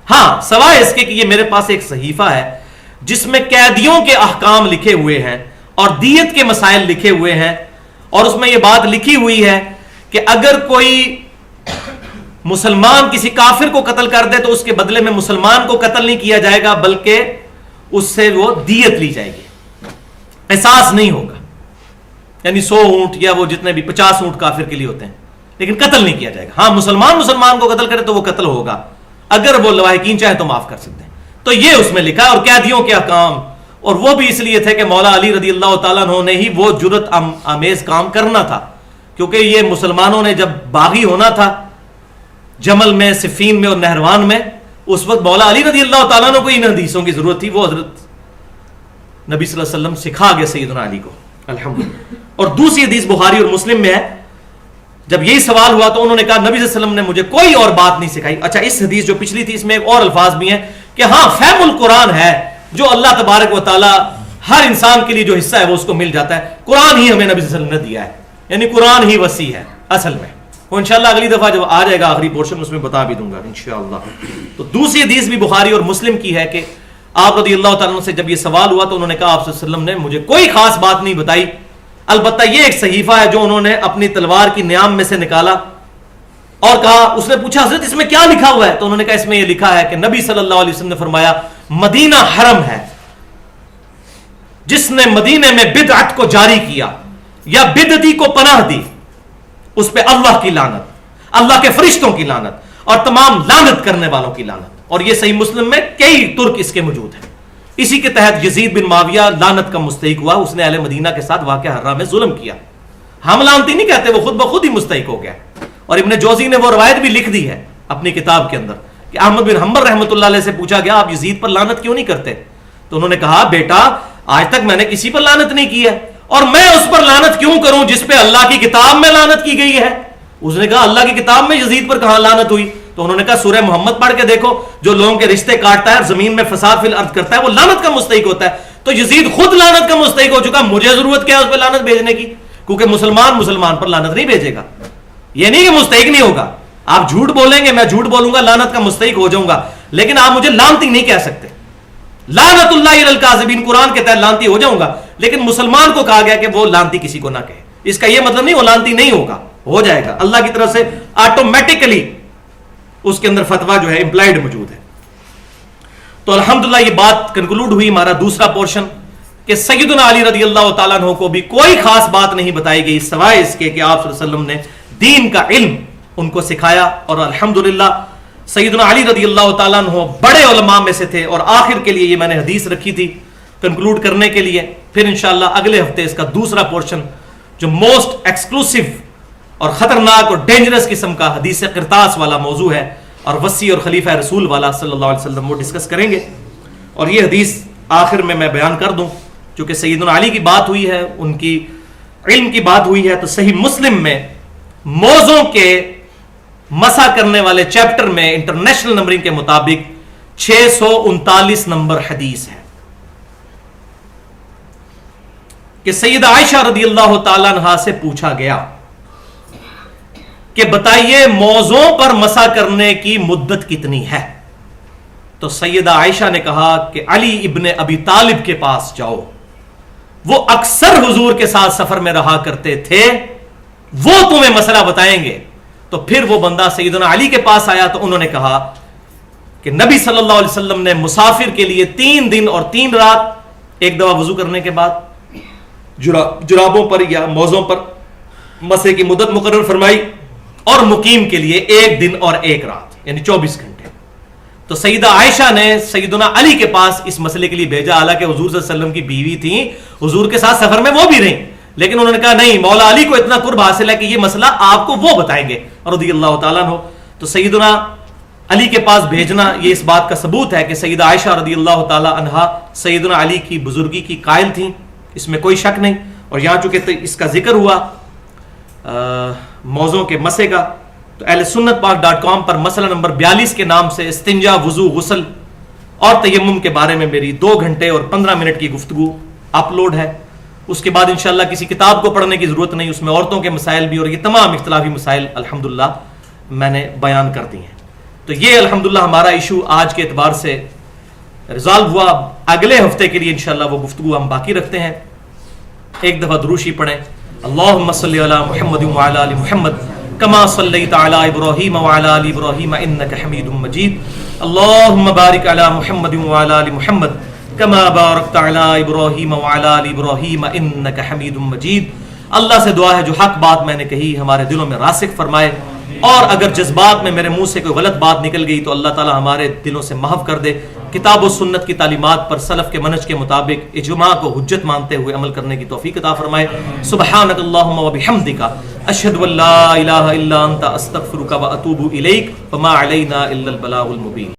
ہاں سوائے اس کے کہ یہ میرے پاس ایک صحیفہ ہے جس میں قیدیوں کے احکام لکھے ہوئے ہیں اور دیت کے مسائل لکھے ہوئے ہیں، اور اس میں یہ بات لکھی ہوئی ہے کہ اگر کوئی مسلمان کسی کافر کو قتل کر دے تو اس کے بدلے میں مسلمان کو قتل نہیں کیا جائے گا، بلکہ اس سے وہ دیت لی جائے گی، قصاص نہیں ہوگا، یعنی 100 اونٹ یا وہ جتنے بھی 50 اونٹ کافر کے لیے ہوتے ہیں، لیکن قتل نہیں کیا جائے گا۔ ہاں مسلمان کو قتل کرے تو وہ قتل ہوگا، اگر وہ لواحقین چاہے تو معاف کر سکتے ہیں۔ تو یہ اس میں لکھا ہے، اور قیدیوں کے احکام، اور وہ بھی اس لیے تھے کہ مولا علی رضی اللہ تعالیٰ عنہ نے ہی وہ جرأت آمیز کام کرنا تھا، کیونکہ یہ مسلمانوں نے جب باغی ہونا تھا جمل میں، صفین میں اور نہروان میں، اس وقت مولا علی رضی اللہ تعالیٰ عنہ کو ان حدیثوں کی ضرورت تھی، وہ حضرت نبی صلی اللہ علیہ وسلم سکھا گئے سیدنا علی کو الحمدللہ۔ اور دوسری حدیث بخاری اور مسلم میں ہے، جب یہی سوال ہوا تو انہوں نے کہا نبی صلی اللہ علیہ وسلم نے مجھے کوئی اور بات نہیں سکھائی۔ اچھا، اس حدیث جو پچھلی تھی اس میں ایک اور الفاظ بھی ہیں کہ ہاں فہم القرآن ہے، جو اللہ تبارک و تعالی ہر انسان کے لیے جو حصہ ہے وہ اس کو مل جاتا ہے، قرآن ہی ہمیں نبی صلی اللہ علیہ وسلم نے دیا ہے، یعنی قرآن ہی وسیع ہے اصل میں۔ وہ انشاءاللہ اگلی دفعہ جب آ جائے گا آخری پورشن اس میں بتا بھی دوں گا انشاءاللہ۔ تو دوسری حدیث بھی بخاری اور مسلم کی ہے کہ آپ رضی اللہ تعالیٰ عنہ سے جب یہ سوال ہوا تو انہوں نے کہا آپ صلی اللہ علیہ وسلم نے مجھے کوئی خاص بات نہیں بتائی، البتہ یہ ایک صحیفہ ہے جو انہوں نے اپنی تلوار کی نیام میں سے نکالا، اور کہا، اس نے پوچھا حضرت اس میں کیا لکھا ہوا ہے؟ تو انہوں نے کہا اس میں یہ لکھا ہے کہ نبی صلی اللہ علیہ وسلم نے فرمایا مدینہ حرم ہے، جس نے مدینے میں بدعت کو جاری کیا یا بدعتی کو پناہ دی اس پہ اللہ کی لعنت، اللہ کے فرشتوں کی لعنت اور تمام لعنت کرنے والوں کی لعنت۔ اور یہ صحیح مسلم میں کئی ترک اس کے موجود ہیں۔ اسی کے تحت یزید بن معاویہ لعنت کا مستحق ہوا، اس نے اہل مدینہ کے ساتھ واقعہ حرہ میں ظلم کیا۔ ہم لعنتی نہیں کہتے، وہ خود بخود ہی مستحق ہو گیا۔ اور ابن جوزی نے وہ روایت بھی لکھ دی ہے اپنی کتاب کے اندر کہ احمد بن حنبل رحمۃ اللہ علیہ سے پوچھا گیا آپ یزید پر لعنت کیوں نہیں کرتے؟ تو انہوں نے کہا بیٹا آج تک میں نے کسی پر لعنت نہیں کی ہے، اور میں اس پر لعنت کیوں کروں جس پہ اللہ کی کتاب میں لعنت کی گئی ہے؟ اس نے کہا اللہ کی کتاب میں یزید پر کہاں لعنت ہوئی؟ تو انہوں نے کہا سورہ محمد پڑھ کے دیکھو، جو لوگوں کے رشتے کاٹتا ہے اور زمین میں فساد فی الارض کرتا ہے وہ لعنت کا مستحق ہوتا ہے۔ تو یزید خود لعنت کا مستحق ہو چکا، مجھے ضرورت کیا ہے اس پہ لعنت بھیجنے کی؟ کیونکہ مسلمان پر لعنت نہیں بھیجے گا، یہ نہیں کہ مستحق نہیں ہوگا۔ آپ جھوٹ بولیں گے، میں جھوٹ بولوں گا، لعنت کا مستحق ہو جاؤں گا، لیکن آپ مجھے لعنتی نہیں کہہ سکتے۔ لعنت اللہ علی الکاذبین، قرآن کے تحت لعنتی ہو جاؤں گا، لیکن مسلمان کو کہا گیا کہ وہ لعنتی کسی کو نہ کہے۔ اس کا یہ مطلب نہیں وہ لعنتی نہیں ہوگا، ہو جائے گا، اللہ کی طرف سے آٹومیٹکلی اس کے اندر فتویٰ جو ہے امپلائڈ موجود ہے۔ تو الحمدللہ یہ بات کنکلوڈ ہوئی ہمارا دوسرا پورشن کہ سیدنا علی رضی اللہ تعالیٰ عنہ کو بھی کوئی خاص بات نہیں بتائی گئی سوائے اس کے کہ آپ صلی اللہ علیہ وسلم نے دین کا علم ان کو سکھایا، اور الحمدللہ سیدنا علی رضی اللہ تعالیٰ عنہ بڑے علماء میں سے تھے. اور آخر کے لیے یہ میں نے حدیث رکھی تھی کنکلوڈ کرنے کے لیے، پھر انشاءاللہ اگلے ہفتے اس کا دوسرا پورشن جو موسٹ ایکسکلوسیو اور خطرناک اور ڈینجرس قسم کا حدیث قرطاس والا موضوع ہے اور وصی اور خلیفہ رسول والا صلی اللہ علیہ وسلم، وہ ڈسکس کریں گے. اور یہ حدیث آخر میں بیان کر دوں، چونکہ سیدنا علی کی بات ہوئی ہے، ان کی علم کی بات ہوئی ہے، تو صحیح مسلم میں موزوں کے مسح کرنے والے چیپٹر میں انٹرنیشنل نمبرنگ کے مطابق 639 نمبر حدیث ہے کہ سیدہ عائشہ رضی اللہ تعالیٰ عنہا سے پوچھا گیا کہ بتائیے موزوں پر مسح کرنے کی مدت کتنی ہے؟ تو سیدہ عائشہ نے کہا کہ علی ابن ابی طالب کے پاس جاؤ، وہ اکثر حضور کے ساتھ سفر میں رہا کرتے تھے، وہ تمہیں مسئلہ بتائیں گے. تو پھر وہ بندہ سیدنا علی کے پاس آیا تو انہوں نے کہا کہ نبی صلی اللہ علیہ وسلم نے مسافر کے لیے 3 دن اور 3 رات ایک دفعہ وضو کرنے کے بعد جرابوں پر یا موزوں پر مسح کی مدت مقرر فرمائی، اور مقیم کے لیے 1 دن اور 1 رات یعنی 24 گھنٹے. تو سیدہ عائشہ نے سیدنا علی کے پاس اس مسئلے کے لیے بھیجا، حالانکہ حضور صلی اللہ علیہ وسلم کی بیوی تھیں، حضور کے ساتھ سفر میں وہ بھی رہیں، لیکن انہوں نے کہا نہیں، مولا علی کو اتنا قرب حاصل ہے کہ یہ مسئلہ آپ کو وہ بتائیں گے رضی اللہ تعالیٰ عنہ. تو سیدنا علی کے پاس بھیجنا یہ اس بات کا ثبوت ہے کہ سیدہ عائشہ رضی اللہ تعالیٰ عنہا سیدنا علی کی بزرگی کی قائل تھیں، اس میں کوئی شک نہیں. اور یہاں چونکہ اس کا ذکر ہوا موضوع کے مسح کا، تو اہل سنت پاک .com پر مسئلہ نمبر 42 کے نام سے استنجا، وضو، غسل اور تیمم کے بارے میں میری 2 گھنٹے اور 15 منٹ کی گفتگو اپلوڈ ہے. اس کے بعد انشاءاللہ کسی کتاب کو پڑھنے کی ضرورت نہیں، اس میں عورتوں کے مسائل بھی اور یہ تمام اختلافی مسائل الحمدللہ میں نے بیان کر دی ہیں. تو یہ الحمدللہ ہمارا ایشو آج کے اعتبار سے ریزالو ہوا. اگلے ہفتے کے لیے انشاءاللہ وہ گفتگو ہم باقی رکھتے ہیں. ایک دفعہ دروشی پڑھیں. اللہم صلی علی محمد وعلی آل محمد کما صلیت علی ابراہیم وعلی آل ابراہیم انک حمید مجید. اللہم بارک علی محمد وعلی آل محمد کما بارکت علی ابراہیم وعلی آل ابراہیم انک حمید مجید. اللہ سے دعا ہے جو حق بات میں نے کہی ہمارے دلوں میں راسخ فرمائے، اور اگر جذبات میں میرے منہ سے کوئی غلط بات نکل گئی تو اللہ تعالی ہمارے دلوں سے محو کر دے. کتاب و سنت کی تعلیمات پر سلف کے منہج کے مطابق اجماع کو حجت مانتے ہوئے عمل کرنے کی توفیق عطا فرمائے. سبحانک اللہم و بحمدک اشہد ان لا الہ الا انت استغفرک و اتوب الیک وما علینا الا البلاغ المبین.